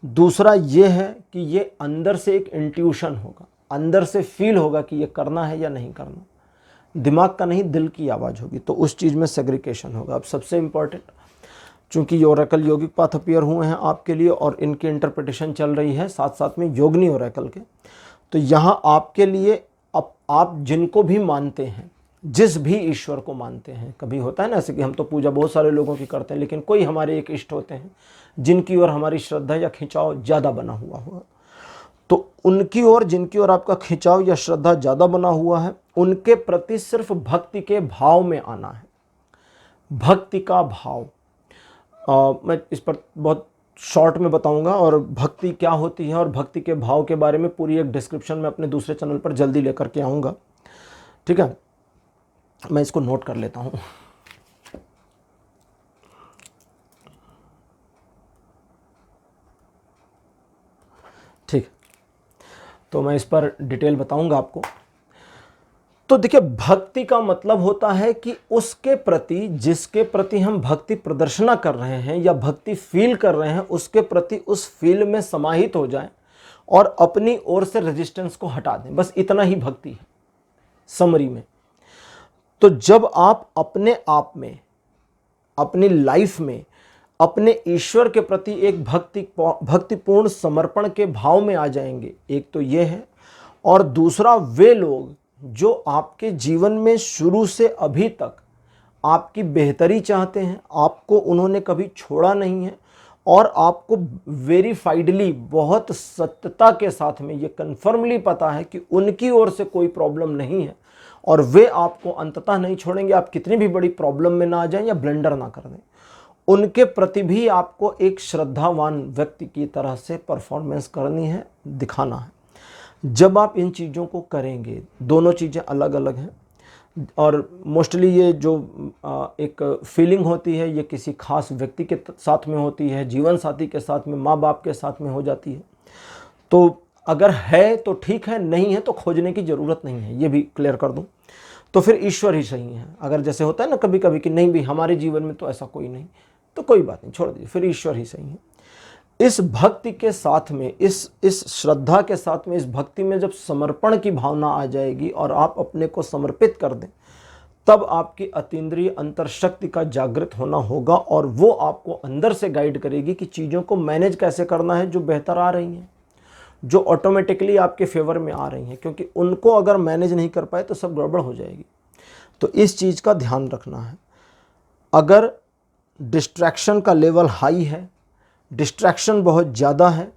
Speaker 1: दूसरा ये है कि ये अंदर से एक इंट्यूशन होगा, अंदर से फील होगा कि ये करना है या नहीं करना। दिमाग का नहीं, दिल की आवाज़ होगी, तो उस चीज़ में सेग्रीगेशन होगा। अब सबसे इम्पॉर्टेंट, चूँकि ओरेकल यौगिक पाथ अपीयर हुए हैं आपके लिए और इनकी इंटरप्रिटेशन चल रही है साथ साथ में योगिनी ओरेकल के, तो यहाँ आपके लिए अब आप जिनको भी मानते हैं, जिस भी ईश्वर को मानते हैं, कभी होता है ना ऐसे कि हम तो पूजा बहुत सारे लोगों की करते हैं, लेकिन कोई हमारे एक इष्ट होते हैं जिनकी ओर हमारी श्रद्धा या खिंचाव ज़्यादा बना हुआ होगा। तो उनकी ओर, जिनकी ओर आपका खिंचाव या श्रद्धा ज़्यादा बना हुआ है, उनके प्रति सिर्फ भक्ति के भाव में आना है। भक्ति का भाव, मैं इस पर बहुत शॉर्ट में बताऊंगा और भक्ति क्या होती है और भक्ति के भाव के बारे में पूरी एक डिस्क्रिप्शन में अपने दूसरे चैनल पर जल्दी लेकर के आऊँगा। ठीक है, मैं इसको नोट कर लेता हूँ। ठीक, तो मैं इस पर डिटेल बताऊंगा आपको। तो देखिए, भक्ति का मतलब होता है कि उसके प्रति, जिसके प्रति हम भक्ति प्रदर्शना कर रहे हैं या भक्ति फील कर रहे हैं, उसके प्रति उस फील में समाहित हो जाएं और अपनी ओर से रेजिस्टेंस को हटा दें। बस इतना ही भक्ति है समरी में। तो जब आप अपने आप में, अपनी लाइफ में अपने ईश्वर के प्रति एक भक्तिपूर्ण समर्पण के भाव में आ जाएंगे, एक तो ये है, और दूसरा वे लोग जो आपके जीवन में शुरू से अभी तक आपकी बेहतरी चाहते हैं, आपको उन्होंने कभी छोड़ा नहीं है और आपको वेरीफाइडली, बहुत सत्यता के साथ में ये कन्फर्मली पता है कि उनकी ओर से कोई प्रॉब्लम नहीं है और वे आपको अंततः नहीं छोड़ेंगे, आप कितनी भी बड़ी प्रॉब्लम में ना आ जाएं या ब्लेंडर ना कर दें। उनके प्रति भी आपको एक श्रद्धावान व्यक्ति की तरह से परफॉर्मेंस करनी है, दिखाना है। जब आप इन चीज़ों को करेंगे, दोनों चीज़ें अलग अलग हैं और मोस्टली ये जो एक फीलिंग होती है ये किसी खास व्यक्ति के साथ में होती है, जीवन साथी के साथ में, माँ बाप के साथ में हो जाती है। तो अगर है तो ठीक है, नहीं है तो खोजने की ज़रूरत नहीं है, ये भी क्लियर कर दूँ। तो फिर ईश्वर ही सही है। अगर जैसे होता है ना कभी कभी कि नहीं भी हमारे जीवन में तो ऐसा कोई नहीं, तो कोई बात नहीं, छोड़ दीजिए, फिर ईश्वर ही सही है। इस भक्ति के साथ में, इस श्रद्धा के साथ में, इस भक्ति में जब समर्पण की भावना आ जाएगी और आप अपने को समर्पित कर दें, तब आपकी अतीन्द्रिय अंतर्शक्ति का जागृत होना होगा और वो आपको अंदर से गाइड करेगी कि चीज़ों को मैनेज कैसे करना है जो बेहतर आ रही हैं, जो ऑटोमेटिकली आपके फेवर में आ रही हैं, क्योंकि उनको अगर मैनेज नहीं कर पाए तो सब गड़बड़ हो जाएगी। तो इस चीज़ का ध्यान रखना है। अगर डिस्ट्रैक्शन का लेवल हाई है, डिस्ट्रैक्शन बहुत ज़्यादा है,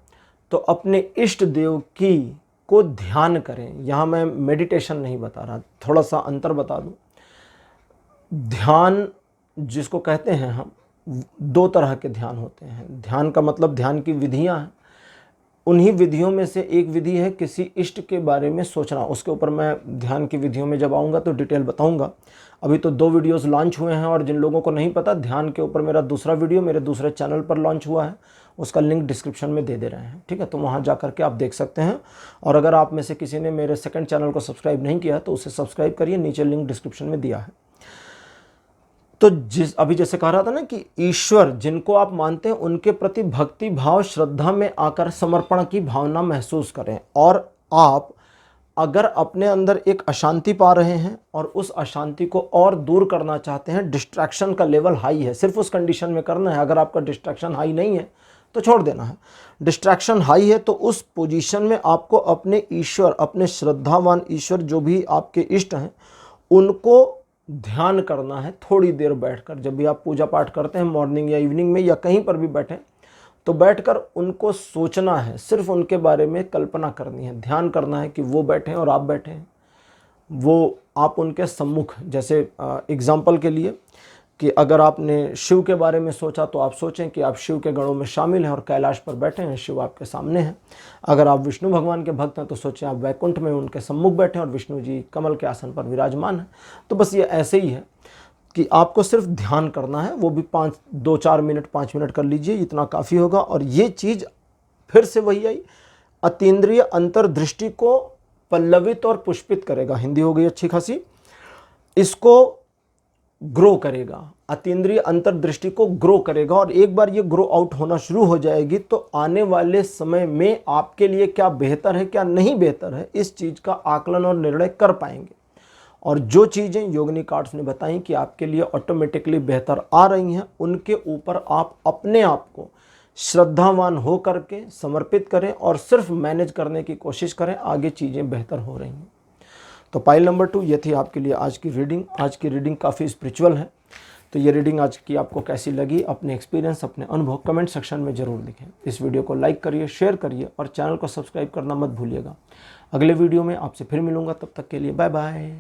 Speaker 1: तो अपने इष्ट देव की को ध्यान करें। यहाँ मैं मेडिटेशन नहीं बता रहा, थोड़ा सा अंतर बता दूँ। ध्यान जिसको कहते हैं हम, दो तरह के ध्यान होते हैं। ध्यान का मतलब ध्यान की विधियाँ हैं। उन्हीं विधियों में से एक विधि है किसी इष्ट के बारे में सोचना। उसके ऊपर मैं ध्यान की विधियों में जब आऊँगा तो डिटेल बताऊँगा। अभी तो 2 वीडियोस लॉन्च हुए हैं और जिन लोगों को नहीं पता, ध्यान के ऊपर मेरा दूसरा वीडियो मेरे दूसरे चैनल पर लॉन्च हुआ है, उसका लिंक डिस्क्रिप्शन में दे रहे हैं। ठीक है, तो वहाँ जा करके आप देख सकते हैं। और अगर आप में से किसी ने मेरे सेकंड चैनल को सब्सक्राइब नहीं किया तो उसे सब्सक्राइब करिए, नीचे लिंक डिस्क्रिप्शन में दिया है। तो अभी जैसे कह रहा था ना कि ईश्वर जिनको आप मानते हैं उनके प्रति भक्ति भाव, श्रद्धा में आकर समर्पण की भावना महसूस करें और आप अगर अपने अंदर एक अशांति पा रहे हैं और उस अशांति को और दूर करना चाहते हैं, डिस्ट्रैक्शन का लेवल हाई है, सिर्फ उस कंडीशन में करना है। अगर आपका डिस्ट्रैक्शन हाई नहीं है तो छोड़ देना है। डिस्ट्रैक्शन हाई है तो उस पोजीशन में आपको अपने ईश्वर, अपने श्रद्धावान ईश्वर जो भी आपके इष्ट हैं, उनको ध्यान करना है थोड़ी देर बैठकर। जब भी आप पूजा पाठ करते हैं मॉर्निंग या इवनिंग में या कहीं पर भी बैठें, तो बैठकर उनको सोचना है, सिर्फ उनके बारे में कल्पना करनी है, ध्यान करना है कि वो बैठे हैं और आप बैठे हैं, वो आप उनके सम्मुख। जैसे एग्जाम्पल के लिए कि अगर आपने शिव के बारे में सोचा तो आप सोचें कि आप शिव के गणों में शामिल हैं और कैलाश पर बैठे हैं, शिव आपके सामने हैं। अगर आप विष्णु भगवान के भक्त हैं तो सोचें आप वैकुंठ में उनके सम्मुख बैठे हैं और विष्णु जी कमल के आसन पर विराजमान हैं। तो बस ये ऐसे ही है कि आपको सिर्फ ध्यान करना है, वो भी 2-4 मिनट 5 मिनट कर लीजिए, इतना काफ़ी होगा। और ये चीज़ फिर से वही आई, अतीन्द्रिय अंतर्दृष्टि को पल्लवित और पुष्पित करेगा, हिंदी हो गई अच्छी खासी, इसको ग्रो करेगा, अतीन्द्रिय अंतर्दृष्टि को ग्रो करेगा। और एक बार ये ग्रो आउट होना शुरू हो जाएगी तो आने वाले समय में आपके लिए क्या बेहतर है क्या नहीं बेहतर है, इस चीज़ का आकलन और निर्णय कर पाएंगे। और जो चीज़ें योगिनी कार्ड्स ने बताई कि आपके लिए ऑटोमेटिकली बेहतर आ रही हैं, उनके ऊपर आप अपने आप को श्रद्धावान हो करके समर्पित करें और सिर्फ मैनेज करने की कोशिश करें, आगे चीज़ें बेहतर हो रही हैं। तो पाइल नंबर 2 ये थी आपके लिए आज की रीडिंग। आज की रीडिंग काफ़ी स्पिरिचुअल है, तो ये रीडिंग आज की आपको कैसी लगी, अपने एक्सपीरियंस, अपने अनुभव कमेंट सेक्शन में ज़रूर लिखें। इस वीडियो को लाइक करिए, शेयर करिए और चैनल को सब्सक्राइब करना मत भूलिएगा। अगले वीडियो में आपसे फिर मिलूंगा, तब तक के लिए bye bye.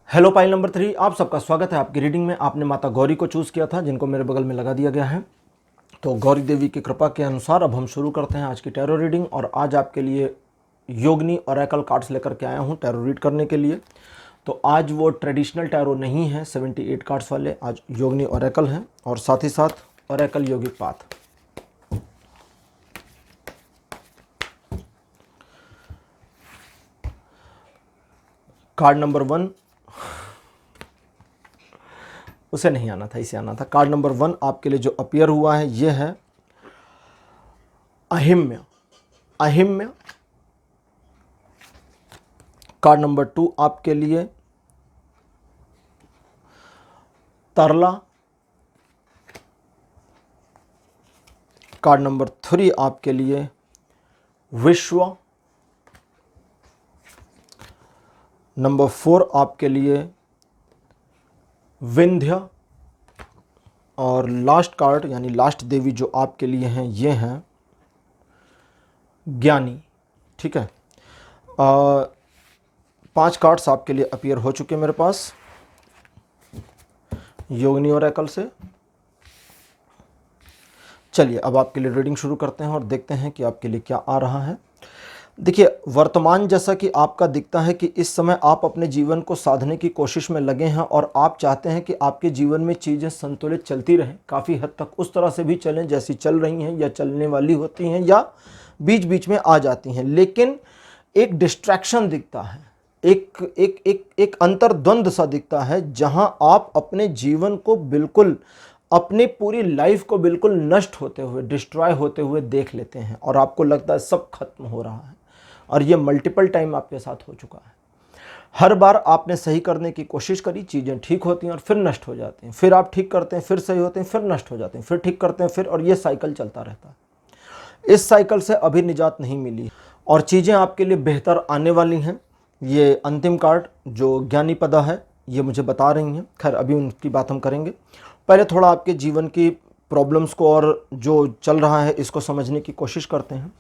Speaker 1: Hello pile number 3, आप सबका स्वागत है आपकी रीडिंग में। आपने माता गौरी को चूज़ किया था, जिनको मेरे बगल में लगा दिया गया है। तो गौरी देवी की कृपा के अनुसार अब हम शुरू करते हैं आज की टैरो रीडिंग। और आज आपके लिए योगिनी ओरेकल कार्ड्स लेकर के आया हूं टैरो रीड करने के लिए। तो आज वो ट्रेडिशनल टैरो नहीं है 78 कार्ड्स वाले, आज योगिनी ओरेकल हैं और साथ ही साथ ओरेकल योगिक पाथ। कार्ड नंबर 1, उसे नहीं आना था, इसे आना था। कार्ड नंबर 1 आपके लिए जो अपीयर हुआ है ये है अहिम्य। अहिम्य। कार्ड नंबर 2 आपके लिए तरला। कार्ड नंबर 3 आपके लिए विश्व। नंबर 4 आपके लिए विंध्य। और लास्ट कार्ड यानी लास्ट देवी जो आपके लिए हैं ये हैं ज्ञानी। ठीक है, 5 कार्ड्स आपके लिए अपीयर हो चुके हैं मेरे पास योगिनी ओरेकल से। चलिए अब आपके लिए रीडिंग शुरू करते हैं और देखते हैं कि आपके लिए क्या आ रहा है। देखिए, वर्तमान जैसा कि आपका दिखता है कि इस समय आप अपने जीवन को साधने की कोशिश में लगे हैं और आप चाहते हैं कि आपके जीवन में चीज़ें संतुलित चलती रहें, काफ़ी हद तक उस तरह से भी चलें जैसी चल रही हैं या चलने वाली होती हैं या बीच बीच में आ जाती हैं। लेकिन एक डिस्ट्रैक्शन दिखता है, एक अंतर्द्वंद सा दिखता है, जहां आप अपने जीवन को बिल्कुल, अपनी पूरी लाइफ को बिल्कुल नष्ट होते हुए, डिस्ट्रॉय होते हुए देख लेते हैं और आपको लगता है सब खत्म हो रहा है। और ये मल्टीपल टाइम आपके साथ हो चुका है। हर बार आपने सही करने की कोशिश करी, चीज़ें ठीक होती हैं और फिर नष्ट हो जाती हैं, फिर आप ठीक करते हैं, फिर सही होते हैं, फिर नष्ट हो जाते हैं, फिर ठीक करते हैं, फिर, और ये साइकिल चलता रहता है। इस साइकिल से अभी निजात नहीं मिली और चीज़ें आपके लिए बेहतर आने वाली हैं। ये अंतिम कार्ड जो ज्ञानी पदा है ये मुझे बता रही हैं, खैर अभी उनकी बात हम करेंगे। पहले थोड़ा आपके जीवन की प्रॉब्लम्स को और जो चल रहा है इसको समझने की कोशिश करते हैं।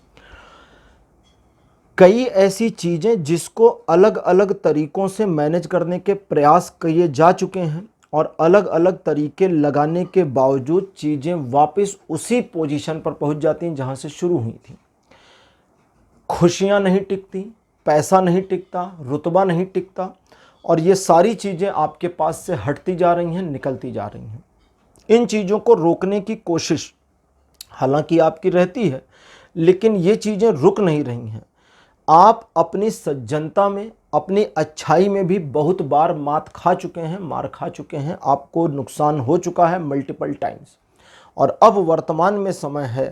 Speaker 1: कई ऐसी चीज़ें जिसको अलग अलग तरीक़ों से मैनेज करने के प्रयास किए जा चुके हैं और अलग अलग तरीके लगाने के बावजूद चीज़ें वापस उसी पोजीशन पर पहुंच जाती हैं जहां से शुरू हुई थी। खुशियां नहीं टिकती, पैसा नहीं टिकता, रुतबा नहीं टिकता और ये सारी चीज़ें आपके पास से हटती जा रही हैं, निकलती जा रही हैं। इन चीज़ों को रोकने की कोशिश हालांकि आपकी रहती है, लेकिन ये चीज़ें रुक नहीं रही हैं। आप अपनी सज्जनता में, अपनी अच्छाई में भी बहुत बार मात खा चुके हैं, मार खा चुके हैं, आपको नुकसान हो चुका है मल्टीपल टाइम्स। और अब वर्तमान में समय है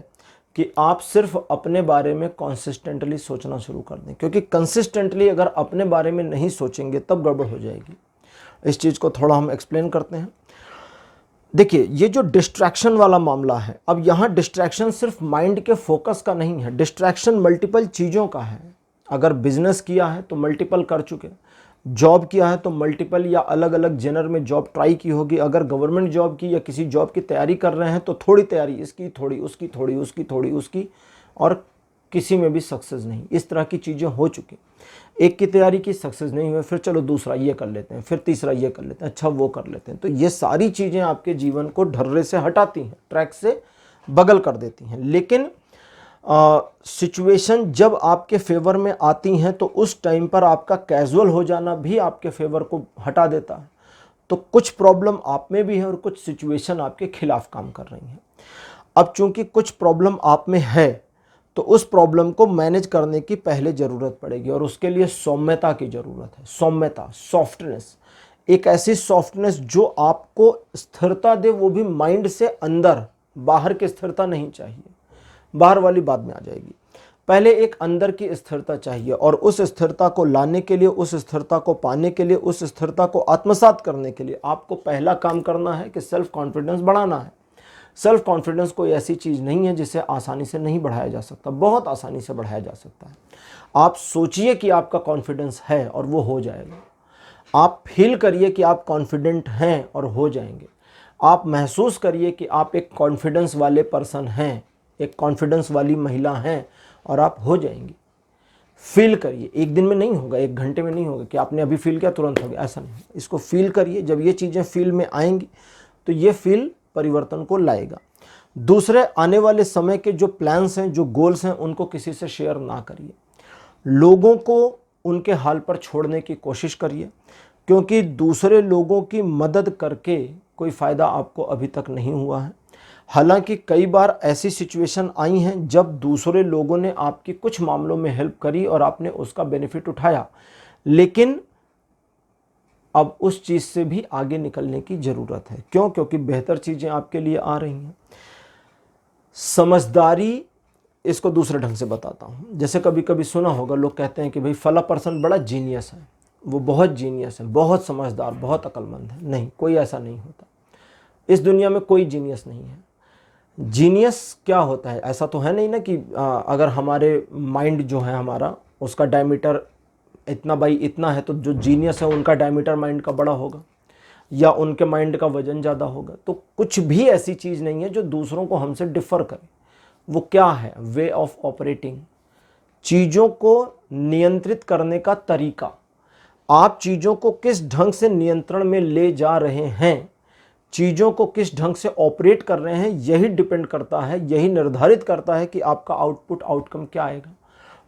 Speaker 1: कि आप सिर्फ अपने बारे में कंसिस्टेंटली सोचना शुरू कर दें, क्योंकि कंसिस्टेंटली अगर अपने बारे में नहीं सोचेंगे तब गड़बड़ हो जाएगी। इस चीज़ को थोड़ा हम एक्सप्लेन करते हैं। देखिए, ये जो डिस्ट्रैक्शन वाला मामला है, अब यहाँ डिस्ट्रैक्शन सिर्फ माइंड के फोकस का नहीं है, डिस्ट्रैक्शन मल्टीपल चीज़ों का है। अगर बिजनेस किया है तो मल्टीपल कर चुके, जॉब किया है तो मल्टीपल या अलग अलग जेनर में जॉब ट्राई की होगी, अगर गवर्नमेंट जॉब की या किसी जॉब की तैयारी कर रहे हैं तो थोड़ी तैयारी इसकी, थोड़ी उसकी, थोड़ी उसकी, थोड़ी उसकी, और किसी में भी सक्सेस नहीं। इस तरह की चीज़ें हो चुकी। एक की तैयारी की, सक्सेस नहीं हुए, फिर चलो दूसरा ये कर लेते हैं, फिर तीसरा ये कर लेते हैं, अच्छा वो कर लेते हैं। तो ये सारी चीज़ें आपके जीवन को ढर्रे से हटाती हैं, ट्रैक से बगल कर देती हैं। लेकिन सिचुएशन जब आपके फेवर में आती हैं तो उस टाइम पर आपका कैजुअल हो जाना भी आपके फेवर को हटा देता है। तो कुछ प्रॉब्लम आप में भी है और कुछ सिचुएशन आपके खिलाफ काम कर रही हैं। अब चूंकि कुछ प्रॉब्लम आप में है तो उस प्रॉब्लम को मैनेज करने की पहले ज़रूरत पड़ेगी, और उसके लिए सौम्यता की ज़रूरत है। सौम्यता, सॉफ्टनेस, एक ऐसी सॉफ्टनेस जो आपको स्थिरता दे, वो भी माइंड से अंदर, बाहर की स्थिरता नहीं चाहिए, बाहर वाली बाद में आ जाएगी। पहले एक अंदर की स्थिरता चाहिए, और उस स्थिरता को लाने के लिए, उस स्थिरता को पाने के लिए, उस स्थिरता को आत्मसात करने के लिए आपको पहला काम करना है कि सेल्फ कॉन्फिडेंस बढ़ाना है। सेल्फ कॉन्फिडेंस कोई ऐसी चीज़ नहीं है जिसे आसानी से नहीं बढ़ाया जा सकता, बहुत आसानी से बढ़ाया जा सकता है। आप सोचिए कि आपका कॉन्फिडेंस है और वो हो जाएगा। आप फील करिए कि आप कॉन्फिडेंट हैं और हो जाएंगे। आप महसूस करिए कि आप एक कॉन्फिडेंस वाले पर्सन हैं, एक कॉन्फिडेंस वाली महिला हैं, और आप हो जाएंगी। फील करिए, एक दिन में नहीं होगा, एक घंटे में नहीं होगा कि आपने अभी फील किया तुरंत हो गया, ऐसा नहीं। इसको फील करिए, जब ये चीज़ें फील में आएंगी तो ये फील परिवर्तन को लाएगा। दूसरे, आने वाले समय के जो प्लान्स हैं, जो गोल्स हैं, उनको किसी से शेयर ना करिए। लोगों को उनके हाल पर छोड़ने की कोशिश करिए, क्योंकि दूसरे लोगों की मदद करके कोई फ़ायदा आपको अभी तक नहीं हुआ है। हालांकि कई बार ऐसी सिचुएशन आई हैं जब दूसरे लोगों ने आपकी कुछ मामलों में हेल्प करी और आपने उसका बेनिफिट उठाया, लेकिन अब उस चीज़ से भी आगे निकलने की ज़रूरत है। क्यों? क्योंकि बेहतर चीज़ें आपके लिए आ रही हैं। समझदारी, इसको दूसरे ढंग से बताता हूँ। जैसे कभी कभी सुना होगा, लोग कहते हैं कि भाई फला पर्सन बड़ा जीनियस है, वो बहुत जीनियस है, बहुत समझदार, बहुत अक्लमंद है। नहीं, कोई ऐसा नहीं होता। इस दुनिया में कोई जीनियस नहीं है। जीनियस क्या होता है? ऐसा तो है नहीं ना कि अगर हमारे माइंड जो है हमारा, उसका डायमीटर इतना बाई इतना है, तो जो जीनियस है उनका डायमीटर माइंड का बड़ा होगा, या उनके माइंड का वजन ज़्यादा होगा। तो कुछ भी ऐसी चीज़ नहीं है जो दूसरों को हमसे डिफ़र करे। वो क्या है? वे ऑफ ऑपरेटिंग, चीज़ों को नियंत्रित करने का तरीका। आप चीज़ों को किस ढंग से नियंत्रण में ले जा रहे हैं, चीज़ों को किस ढंग से ऑपरेट कर रहे हैं, यही डिपेंड करता है, यही निर्धारित करता है कि आपका आउटपुट, आउटकम क्या आएगा।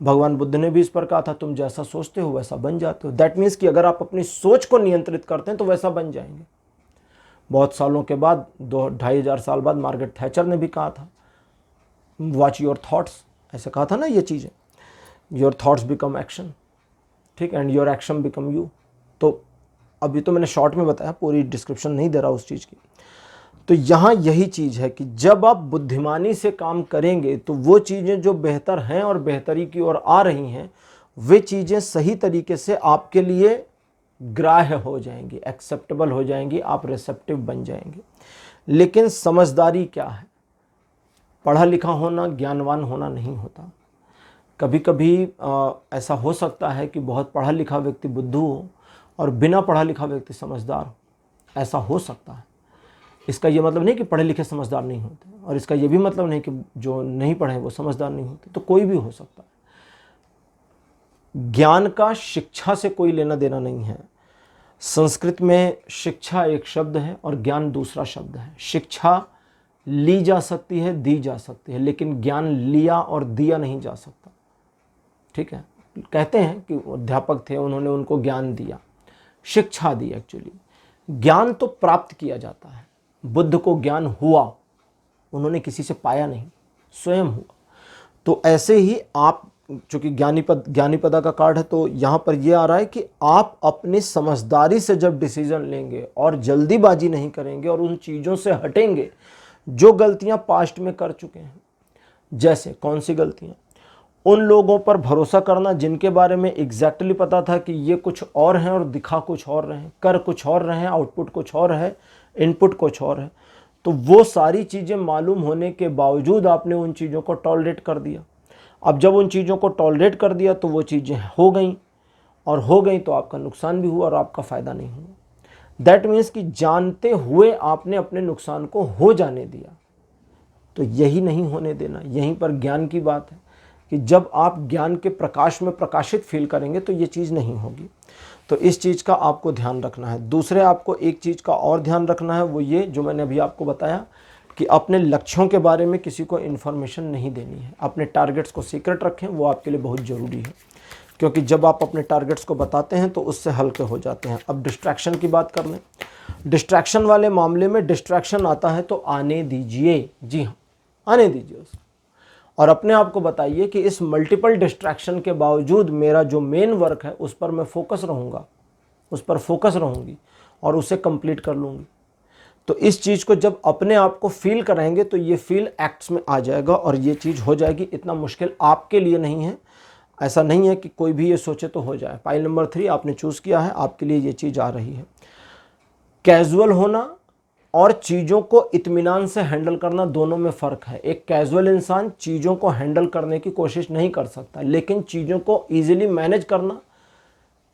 Speaker 1: भगवान बुद्ध ने भी इस पर कहा था, तुम जैसा सोचते हो वैसा बन जाते हो। दैट मीन्स कि अगर आप अपनी सोच को नियंत्रित करते हैं तो वैसा बन जाएंगे। बहुत सालों के बाद, 2-2,500 साल बाद, मार्गरेट थैचर ने भी कहा था, वॉच योर थॉट्स, ऐसे कहा था ना ये चीज़ें, योर थॉट्स बिकम एक्शन, ठीक, and your action become you. तो अभी तो मैंने शॉर्ट में बताया, पूरी डिस्क्रिप्शन नहीं दे रहा उस चीज़ की। तो यहाँ यही चीज़ है कि जब आप बुद्धिमानी से काम करेंगे तो वो चीज़ें जो बेहतर हैं और बेहतरी की ओर आ रही हैं, वे चीज़ें सही तरीके से आपके लिए ग्राह्य हो जाएंगी, एक्सेप्टेबल हो जाएंगी, आप रिसेप्टिव बन जाएंगे। लेकिन समझदारी क्या है? पढ़ा लिखा होना, ज्ञानवान होना नहीं होता। कभी कभी ऐसा हो सकता है कि बहुत पढ़ा लिखा व्यक्ति बुद्धू हो और बिना पढ़ा लिखा व्यक्ति समझदार हो, ऐसा हो सकता है। इसका ये मतलब नहीं कि पढ़े लिखे समझदार नहीं होते, और इसका ये भी मतलब नहीं कि जो नहीं पढ़े वो समझदार नहीं होते। तो कोई भी हो सकता है। ज्ञान का शिक्षा से कोई लेना देना नहीं है। संस्कृत में शिक्षा एक शब्द है और ज्ञान दूसरा शब्द है। शिक्षा ली जा सकती है, दी जा सकती है, लेकिन ज्ञान लिया और दिया नहीं जा सकता, ठीक है। कहते हैं कि अध्यापक थे, उन्होंने उनको ज्ञान दिया, शिक्षा दी। एक्चुअली ज्ञान तो प्राप्त किया जाता है। बुद्ध को ज्ञान हुआ, उन्होंने किसी से पाया नहीं, स्वयं हुआ। तो ऐसे ही आप, चूंकि ज्ञानी पदा का कार्ड है, तो यहाँ पर यह आ रहा है कि आप अपनी समझदारी से जब डिसीजन लेंगे और जल्दीबाजी नहीं करेंगे और उन चीज़ों से हटेंगे जो गलतियाँ पास्ट में कर चुके हैं, जैसे कौन सी गलतियां? उन लोगों पर भरोसा करना जिनके बारे में एग्जैक्टली पता था कि ये कुछ और हैं और दिखा कुछ और रहे हैं, कर कुछ और रहे हैं, आउटपुट कुछ और है, इनपुट कुछ और है। तो वो सारी चीज़ें मालूम होने के बावजूद आपने उन चीज़ों को टॉलरेट कर दिया। अब जब उन चीज़ों को टॉलरेट कर दिया तो वो चीज़ें हो गई, और हो गई तो आपका नुकसान भी हुआ और आपका फ़ायदा नहीं हुआ। दैट मीन्स कि जानते हुए आपने अपने नुकसान को हो जाने दिया। तो यही नहीं होने देना, यहीं पर ज्ञान की बात है कि जब आप ज्ञान के प्रकाश में प्रकाशित फील करेंगे तो ये चीज़ नहीं होगी। तो इस चीज़ का आपको ध्यान रखना है। दूसरे आपको एक चीज़ का और ध्यान रखना है, वो ये जो मैंने अभी आपको बताया कि अपने लक्ष्यों के बारे में किसी को इन्फॉर्मेशन नहीं देनी है। अपने टारगेट्स को सीक्रेट रखें, वो आपके लिए बहुत ज़रूरी है, क्योंकि जब आप अपने टारगेट्स को बताते हैं तो उससे हल्के हो जाते हैं। अब डिस्ट्रैक्शन की बात कर लें। डिस्ट्रैक्शन वाले मामले में डिस्ट्रैक्शन आता है तो आने दीजिए, जी हाँ, आने दीजिए उसको, और अपने आप को बताइए कि इस मल्टीपल डिस्ट्रैक्शन के बावजूद मेरा जो मेन वर्क है उस पर मैं फोकस रहूँगा, उस पर फोकस रहूँगी और उसे कंप्लीट कर लूँगी। तो इस चीज़ को जब अपने आप को फील कराएंगे तो ये फील एक्ट्स में आ जाएगा और ये चीज़ हो जाएगी। इतना मुश्किल आपके लिए नहीं है। ऐसा नहीं है कि कोई भी ये सोचे तो हो जाए। पाइल नंबर 3 आपने चूज़ किया है, आपके लिए ये चीज़ आ रही है। कैजुअल होना और चीज़ों को इत्मीनान से हैंडल करना, दोनों में फ़र्क है। एक कैजुअल इंसान चीज़ों को हैंडल करने की कोशिश नहीं कर सकता, लेकिन चीज़ों को ईजिली मैनेज करना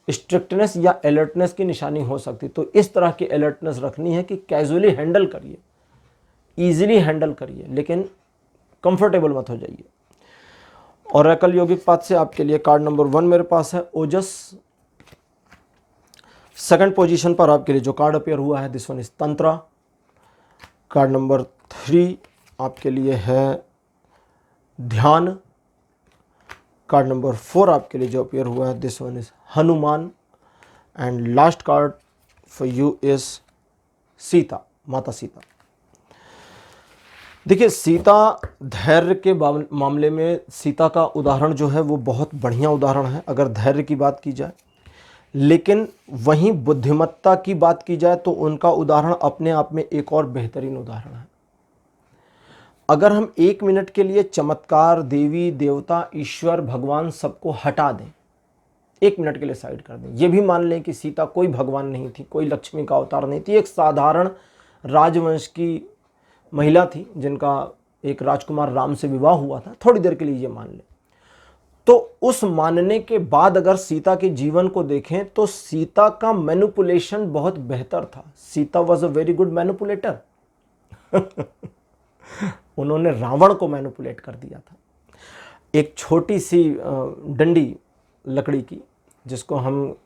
Speaker 1: स्ट्रिक्टनेस या अलर्टनेस की निशानी हो सकती। तो इस तरह की अलर्टनेस रखनी है कि कैजुअली हैंडल करिए, ईजिली हैंडल करिए, लेकिन कंफर्टेबल मत हो जाइए। ओरेकल योगिक पाथ से आपके लिए कार्ड नंबर 1 मेरे पास है, ओजस। सेकंड पोजीशन पर आपके लिए जो कार्ड अपेयर हुआ है, this one is tantra. Card number 3 आपके लिए है ध्यान। कार्ड नंबर 4 आपके लिए जो अपेयर हुआ है, this one is Hanuman. And last card for you is Sita, माता सीता। देखिए, सीता धैर्य के मामले में सीता का उदाहरण जो है वो बहुत बढ़िया उदाहरण है अगर धैर्य की बात की जाए। लेकिन वहीं बुद्धिमत्ता की बात की जाए तो उनका उदाहरण अपने आप में एक और बेहतरीन उदाहरण है। अगर हम 1 मिनट के लिए चमत्कार, देवी देवता, ईश्वर, भगवान सबको हटा दें, 1 मिनट के लिए साइड कर दें, ये भी मान लें कि सीता कोई भगवान नहीं थी, कोई लक्ष्मी का अवतार नहीं थी, एक साधारण राजवंश की महिला थी जिनका एक राजकुमार राम से विवाह हुआ था, थोड़ी देर के लिए ये मान लें, तो उस मानने के बाद अगर सीता के जीवन को देखें तो सीता का मैनिपुलेशन बहुत बेहतर था। Sita was a very good manipulator. उन्होंने रावण को मैनिपुलेट कर दिया था। एक छोटी सी डंडी लकड़ी की, जिसको हम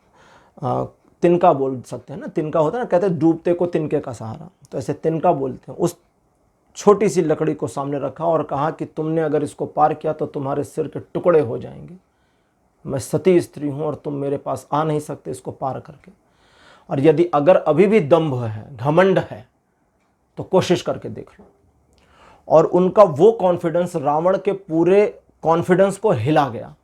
Speaker 1: तिनका बोल सकते हैं ना, तिनका होता है ना, कहते हैं डूबते को तिनके का सहारा, तो ऐसे तिनका बोलते हैं। उस छोटी सी लकड़ी को सामने रखा और कहा कि तुमने अगर इसको पार किया तो तुम्हारे सिर के टुकड़े हो जाएंगे। मैं सती स्त्री हूं और तुम मेरे पास आ नहीं सकते इसको पार करके, और यदि अगर अभी भी दंभ है, घमंड है, तो कोशिश करके देख लो। और उनका वो कॉन्फिडेंस रावण के पूरे कॉन्फिडेंस को हिला गया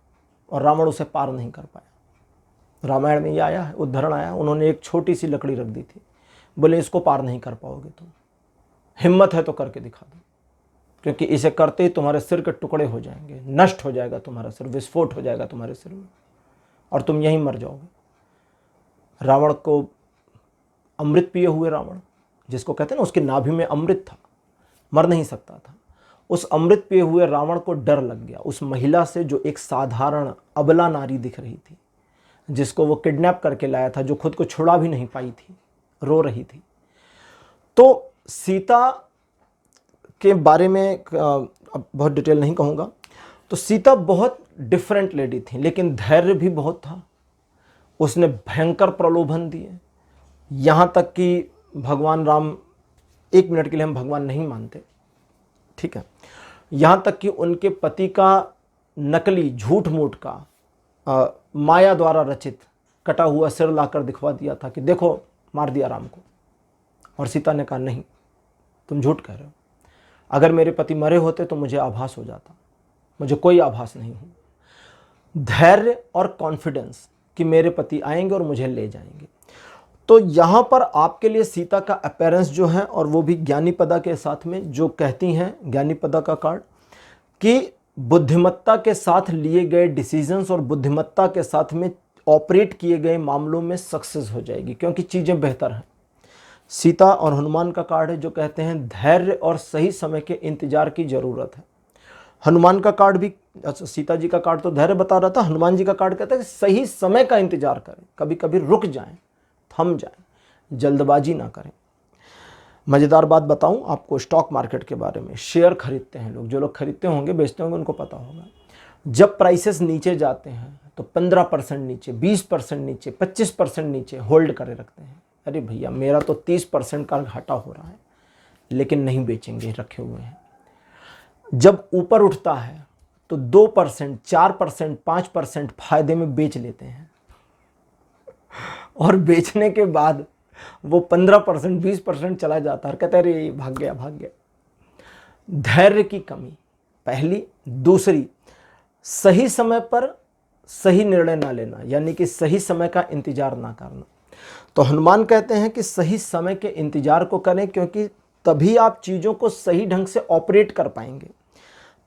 Speaker 1: और रावण उसे पार नहीं कर पाया। रामायण में ये आया है, उदाहरण आया, उन्होंने एक छोटी सी लकड़ी रख दी थी, बोले इसको पार नहीं कर पाओगे तुम, हिम्मत है तो करके दिखा दो, क्योंकि इसे करते ही तुम्हारे सिर के टुकड़े हो जाएंगे, नष्ट हो जाएगा तुम्हारा सिर, विस्फोट हो जाएगा तुम्हारे सिर में और तुम यहीं मर जाओगे। रावण को अमृत पिए हुए रावण, जिसको कहते हैं ना उसके नाभि में अमृत था, मर नहीं सकता था, उस अमृत पिए हुए रावण को डर लग गया उस महिला से जो एक साधारण अबला नारी दिख रही थी, जिसको वो किडनैप करके लाया था, जो खुद को छुड़ा भी नहीं पाई थी, रो रही थी। तो सीता के बारे में अब बहुत डिटेल नहीं कहूँगा। तो सीता बहुत डिफरेंट लेडी थी, लेकिन धैर्य भी बहुत था। उसने भयंकर प्रलोभन दिए, यहाँ तक कि भगवान राम, 1 मिनट के लिए हम भगवान नहीं मानते, ठीक है, यहाँ तक कि उनके पति का नकली झूठ मूठ का माया द्वारा रचित कटा हुआ सिर लाकर दिखवा दिया था कि देखो मार दिया राम को। और सीता ने कहा नहीं, तुम झूठ कह रहे हो, अगर मेरे पति मरे होते तो मुझे आभास हो जाता, मुझे कोई आभास नहीं हुआ। धैर्य और कॉन्फिडेंस कि मेरे पति आएंगे और मुझे ले जाएंगे। तो यहाँ पर आपके लिए सीता का अपीयरेंस जो है, और वो भी ज्ञानीपदा के साथ में, जो कहती हैं ज्ञानीपदा का कार्ड कि बुद्धिमत्ता के साथ लिए गए डिसीजंस और बुद्धिमत्ता के साथ में ऑपरेट किए गए मामलों में सक्सेस हो जाएगी, क्योंकि चीज़ें बेहतर हैं। सीता और हनुमान का कार्ड है जो कहते हैं धैर्य और सही समय के इंतजार की ज़रूरत है। हनुमान का कार्ड भी, अच्छा सीता जी का कार्ड तो धैर्य बता रहा था, हनुमान जी का कार्ड कहता है कि सही समय का इंतजार करें, कभी कभी रुक जाएं, थम जाएं, जल्दबाजी ना करें। मज़ेदार बात बताऊं आपको स्टॉक मार्केट के बारे में। शेयर खरीदते हैं लोग, जो लोग खरीदते होंगे बेचते होंगे उनको पता होगा, जब प्राइसेस नीचे जाते हैं तो 15% नीचे, 20% नीचे, 25% नीचे होल्ड करे रखते हैं। अरे भैया मेरा तो 30% का घाटा हो रहा है, लेकिन नहीं बेचेंगे, रखे हुए हैं। जब ऊपर उठता है तो 2%, 4%, 5% फायदे में बेच लेते हैं, और बेचने के बाद वो 15%, 20% चला जाता है, कहते हैं अरे भाग गया भाग गया। धैर्य की कमी पहली। दूसरी, सही समय पर सही निर्णय ना लेना, यानी कि सही समय का इंतजार ना करना। तो हनुमान कहते हैं कि सही समय के इंतजार को करें, क्योंकि तभी आप चीज़ों को सही ढंग से ऑपरेट कर पाएंगे।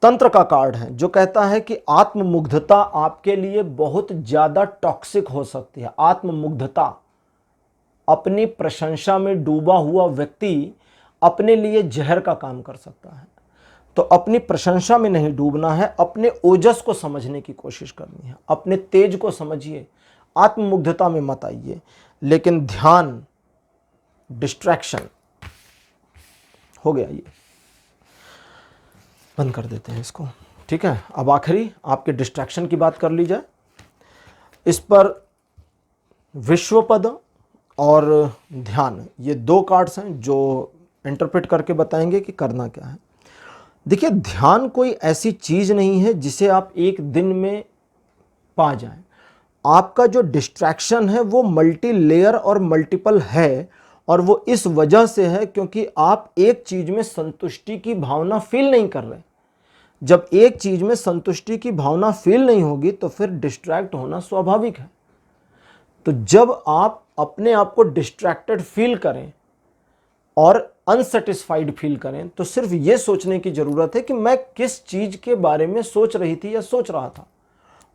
Speaker 1: तंत्र का कार्ड है जो कहता है कि आत्ममुग्धता आपके लिए बहुत ज़्यादा टॉक्सिक हो सकती है। आत्ममुग्धता, अपनी प्रशंसा में डूबा हुआ व्यक्ति अपने लिए जहर का काम कर सकता है। तो अपनी प्रशंसा में नहीं डूबना है, अपने ओजस को समझने की कोशिश करनी है, अपने तेज को समझिए, आत्ममुग्धता में मत आइए। लेकिन ध्यान, डिस्ट्रैक्शन हो गया, ये बंद कर देते हैं इसको, ठीक है। अब आखिरी आपके डिस्ट्रैक्शन की बात कर ली जाए। इस पर विश्वपद और ध्यान, ये दो कार्ड्स हैं जो इंटरप्रेट करके बताएंगे कि करना क्या है। देखिए, ध्यान कोई ऐसी चीज़ नहीं है जिसे आप एक दिन में पा जाएं। आपका जो डिस्ट्रैक्शन है वो मल्टी लेयर और मल्टीपल है, और वो इस वजह से है क्योंकि आप एक चीज़ में संतुष्टि की भावना फील नहीं कर रहे। जब एक चीज़ में संतुष्टि की भावना फील नहीं होगी तो फिर डिस्ट्रैक्ट होना स्वाभाविक है। तो जब आप अपने आप को डिस्ट्रैक्टेड फील करें और अनसेटिस्फाइड फील करें, तो सिर्फ ये सोचने की ज़रूरत है कि मैं किस चीज़ के बारे में सोच रही थी या सोच रहा था,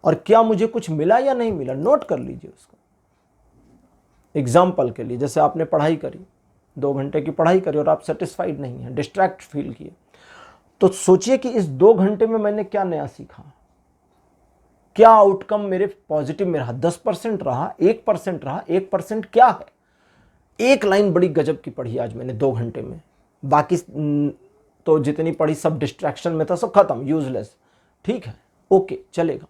Speaker 1: और क्या मुझे कुछ मिला या नहीं मिला। नोट कर लीजिए उसको। एग्जाम्पल के लिए, जैसे आपने पढ़ाई करी, 2 घंटे की पढ़ाई करी और आप सेटिस्फाइड नहीं हैं, डिस्ट्रैक्ट फील किए, तो सोचिए कि इस 2 घंटे में मैंने क्या नया सीखा, क्या आउटकम मेरे पॉजिटिव में रहा। 10% रहा, 1% रहा, 1% क्या है। एक लाइन बड़ी गजब की पढ़ी आज मैंने 2 घंटे में, बाकी तो जितनी पढ़ी सब डिस्ट्रैक्शन में था, सब खत्म, यूजलेस। ठीक है, ओके, चलेगा।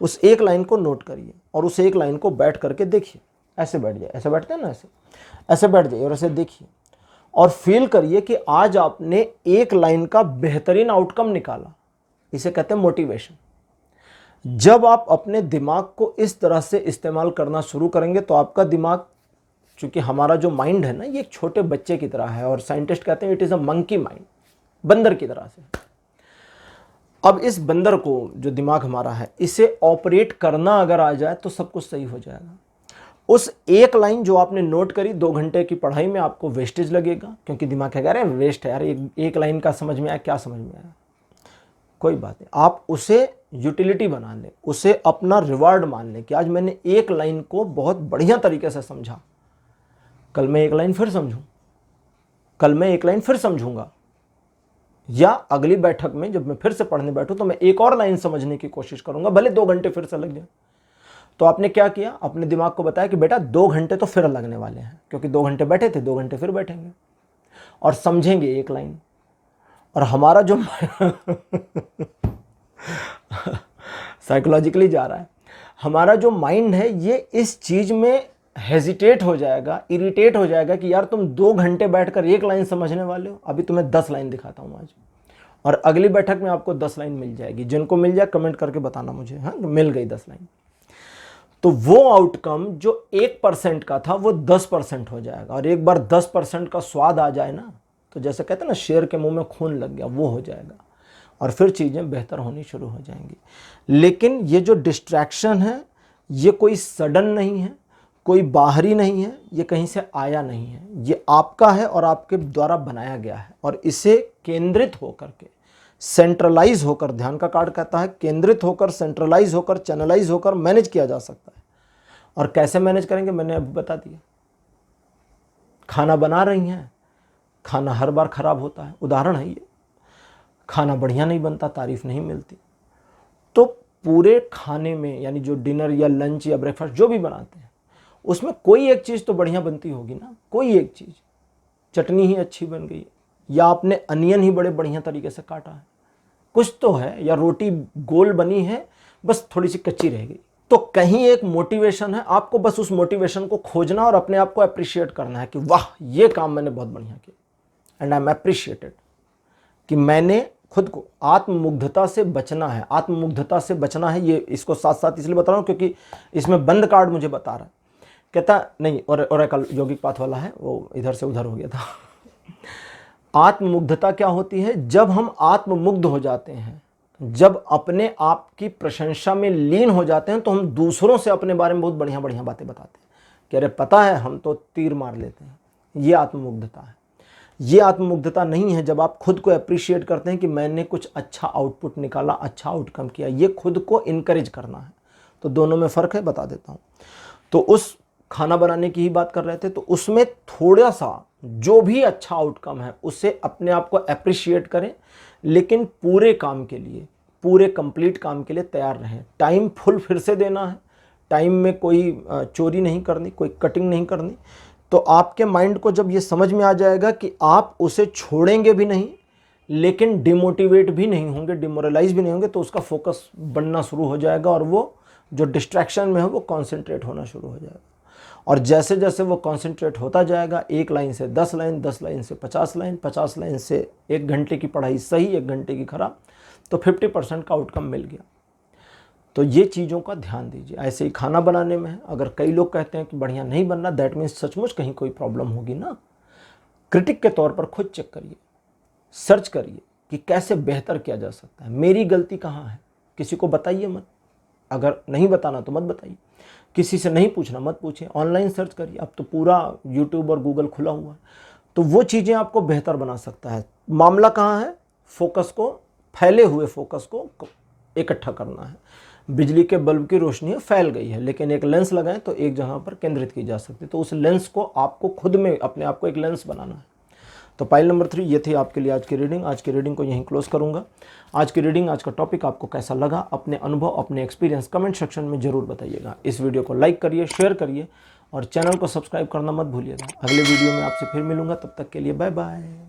Speaker 1: उस एक लाइन को नोट करिए और उस एक लाइन को बैठ करके देखिए। ऐसे बैठ जाए, ऐसे बैठते हैं ना, ऐसे बैठ जाइए और ऐसे देखिए और फील करिए कि आज आपने एक लाइन का बेहतरीन आउटकम निकाला। इसे कहते हैं मोटिवेशन। जब आप अपने दिमाग को इस तरह से इस्तेमाल करना शुरू करेंगे तो आपका दिमाग, चूंकि हमारा जो माइंड है ना, ये एक छोटे बच्चे की तरह है, और साइंटिस्ट कहते हैं it is a monkey mind, बंदर की तरह से। अब इस बंदर को, जो दिमाग हमारा है, इसे ऑपरेट करना अगर आ जाए तो सब कुछ सही हो जाएगा। उस एक लाइन जो आपने नोट करी 2 घंटे की पढ़ाई में, आपको वेस्टेज लगेगा, क्योंकि दिमाग कहेगा अरे वेस्ट है यार, एक लाइन का समझ में आया, क्या समझ में आया, कोई बात नहीं। आप उसे यूटिलिटी बना लें, उसे अपना रिवार्ड मान लें कि आज मैंने एक लाइन को बहुत बढ़िया तरीके से समझा, कल मैं एक लाइन फिर समझूं, कल मैं एक लाइन फिर समझूंगा, या अगली बैठक में जब मैं फिर से पढ़ने बैठूं तो मैं एक और लाइन समझने की कोशिश करूंगा, भले 2 घंटे फिर से लग जाए। तो आपने क्या किया, अपने दिमाग को बताया कि बेटा 2 घंटे तो फिर लगने वाले हैं, क्योंकि 2 घंटे बैठे थे, 2 घंटे फिर बैठेंगे और समझेंगे एक लाइन। और हमारा जो साइकोलॉजिकली जा रहा है, हमारा जो माइंड है ये इस चीज में हेजिटेट हो जाएगा, इरिटेट हो जाएगा कि यार तुम 2 घंटे बैठकर एक लाइन समझने वाले हो, अभी तुम्हें 10 लाइन दिखाता हूं आज, और अगली बैठक में आपको 10 लाइन मिल जाएगी। जिनको मिल जाए कमेंट करके बताना मुझे, हाँ मिल गई 10 लाइन। तो वो आउटकम जो 1% का था वो 10% हो जाएगा, और एक बार 10% का स्वाद आ जाए ना, तो जैसे कहते हैं ना शेर के मुंह में खून लग गया, वो हो जाएगा, और फिर चीज़ें बेहतर होनी शुरू हो जाएंगी। लेकिन ये जो डिस्ट्रैक्शन है ये कोई सडन नहीं है, कोई बाहरी नहीं है, ये कहीं से आया नहीं है, ये आपका है और आपके द्वारा बनाया गया है, और इसे केंद्रित होकर के सेंट्रलाइज होकर, ध्यान का कार्ड कहता है केंद्रित होकर, सेंट्रलाइज होकर, चैनलाइज होकर मैनेज किया जा सकता है। और कैसे मैनेज करेंगे मैंने अभी बता दिया। खाना बना रही हैं, खाना हर बार खराब होता है, उदाहरण है ये। खाना बढ़िया नहीं बनता, तारीफ नहीं मिलती, तो पूरे खाने में यानी जो डिनर या लंच या ब्रेकफास्ट जो भी बनाते हैं उसमें कोई एक चीज़ तो बढ़िया बनती होगी ना, कोई एक चीज़। चटनी ही अच्छी बन गई, या आपने अनियन ही बड़े बढ़िया तरीके से काटा है, कुछ तो है, या रोटी गोल बनी है बस थोड़ी सी कच्ची रह गई। तो कहीं एक मोटिवेशन है, आपको बस उस मोटिवेशन को खोजना और अपने आप को अप्रिशिएट करना है कि वाह ये काम मैंने बहुत बढ़िया किया एंड आई एम अप्रिशिएटेड, कि मैंने खुद को आत्ममुग्धता से बचना है। आत्ममुग्धता से बचना है, ये इसको साथ साथ इसलिए बता रहा हूँ क्योंकि इसमें बंद कार्ड मुझे बता रहा है, कहता नहीं ओरेकल यौगिक पाथ वाला है, वो इधर से उधर हो गया था। आत्ममुग्धता क्या होती है? जब हम आत्ममुग्ध हो जाते हैं, जब अपने आप की प्रशंसा में लीन हो जाते हैं, तो हम दूसरों से अपने बारे में बहुत बढ़िया बढ़िया बातें बताते हैं कि अरे पता है हम तो तीर मार लेते हैं। ये आत्ममुग्धता है। ये आत्ममुग्धता नहीं है जब आप खुद को अप्रिशिएट करते हैं कि मैंने कुछ अच्छा आउटपुट निकाला, अच्छा आउटकम किया। ये खुद को इनकरेज करना है। तो दोनों में फ़र्क है, बता देता हूँ। तो उस खाना बनाने की ही बात कर रहे थे, तो उसमें थोड़ा सा जो भी अच्छा आउटकम है उसे अपने आप को अप्रिशिएट करें, लेकिन पूरे काम के लिए, पूरे कंप्लीट काम के लिए तैयार रहें। टाइम फुल फिर से देना है, टाइम में कोई चोरी नहीं करनी, कोई कटिंग नहीं करनी। तो आपके माइंड को जब ये समझ में आ जाएगा कि आप उसे छोड़ेंगे भी नहीं लेकिन डिमोटिवेट भी नहीं होंगे, डिमोरलाइज भी नहीं होंगे, तो उसका फोकस बनना शुरू हो जाएगा और वो जो डिस्ट्रैक्शन में है वो कॉन्सेंट्रेट होना शुरू हो जाएगा। और जैसे जैसे वो कॉन्सेंट्रेट होता जाएगा, 1 लाइन से 10 लाइन, 10 लाइन से 50 लाइन, 50 लाइन से 1 घंटे की पढ़ाई सही, 1 घंटे की खराब, तो 50% का आउटकम मिल गया। तो ये चीज़ों का ध्यान दीजिए। ऐसे ही खाना बनाने में है, अगर कई लोग कहते हैं कि बढ़िया नहीं बनना, दैट मीन्स सचमुच कहीं कोई प्रॉब्लम होगी ना। क्रिटिक के तौर पर खुद चेक करिए, सर्च करिए कि कैसे बेहतर किया जा सकता है, मेरी गलती कहाँ है। किसी को बताइए मत, अगर नहीं बताना तो मत बताइए, किसी से नहीं पूछना मत पूछिए, ऑनलाइन सर्च करिए। अब तो पूरा यूट्यूब और गूगल खुला हुआ है, तो वो चीज़ें आपको बेहतर बना सकता है। मामला कहाँ है? फोकस को, फैले हुए फोकस को इकट्ठा करना है। बिजली के बल्ब की रोशनी फैल गई है, लेकिन एक लेंस लगाएं तो एक जगह पर केंद्रित की जा सकती है। तो उस लेंस को आपको खुद में अपने आप को एक लेंस बनाना है। तो पाइल नंबर 3 ये थी आपके लिए आज की रीडिंग। आज की रीडिंग को यहीं क्लोज करूंगा। आज की रीडिंग, आज का टॉपिक आपको कैसा लगा, अपने अनुभव, अपने एक्सपीरियंस कमेंट सेक्शन में जरूर बताइएगा। इस वीडियो को लाइक करिए, शेयर करिए और चैनल को सब्सक्राइब करना मत भूलिएगा। अगले वीडियो में आपसे फिर मिलूंगा, तब तक के लिए बाय बाय।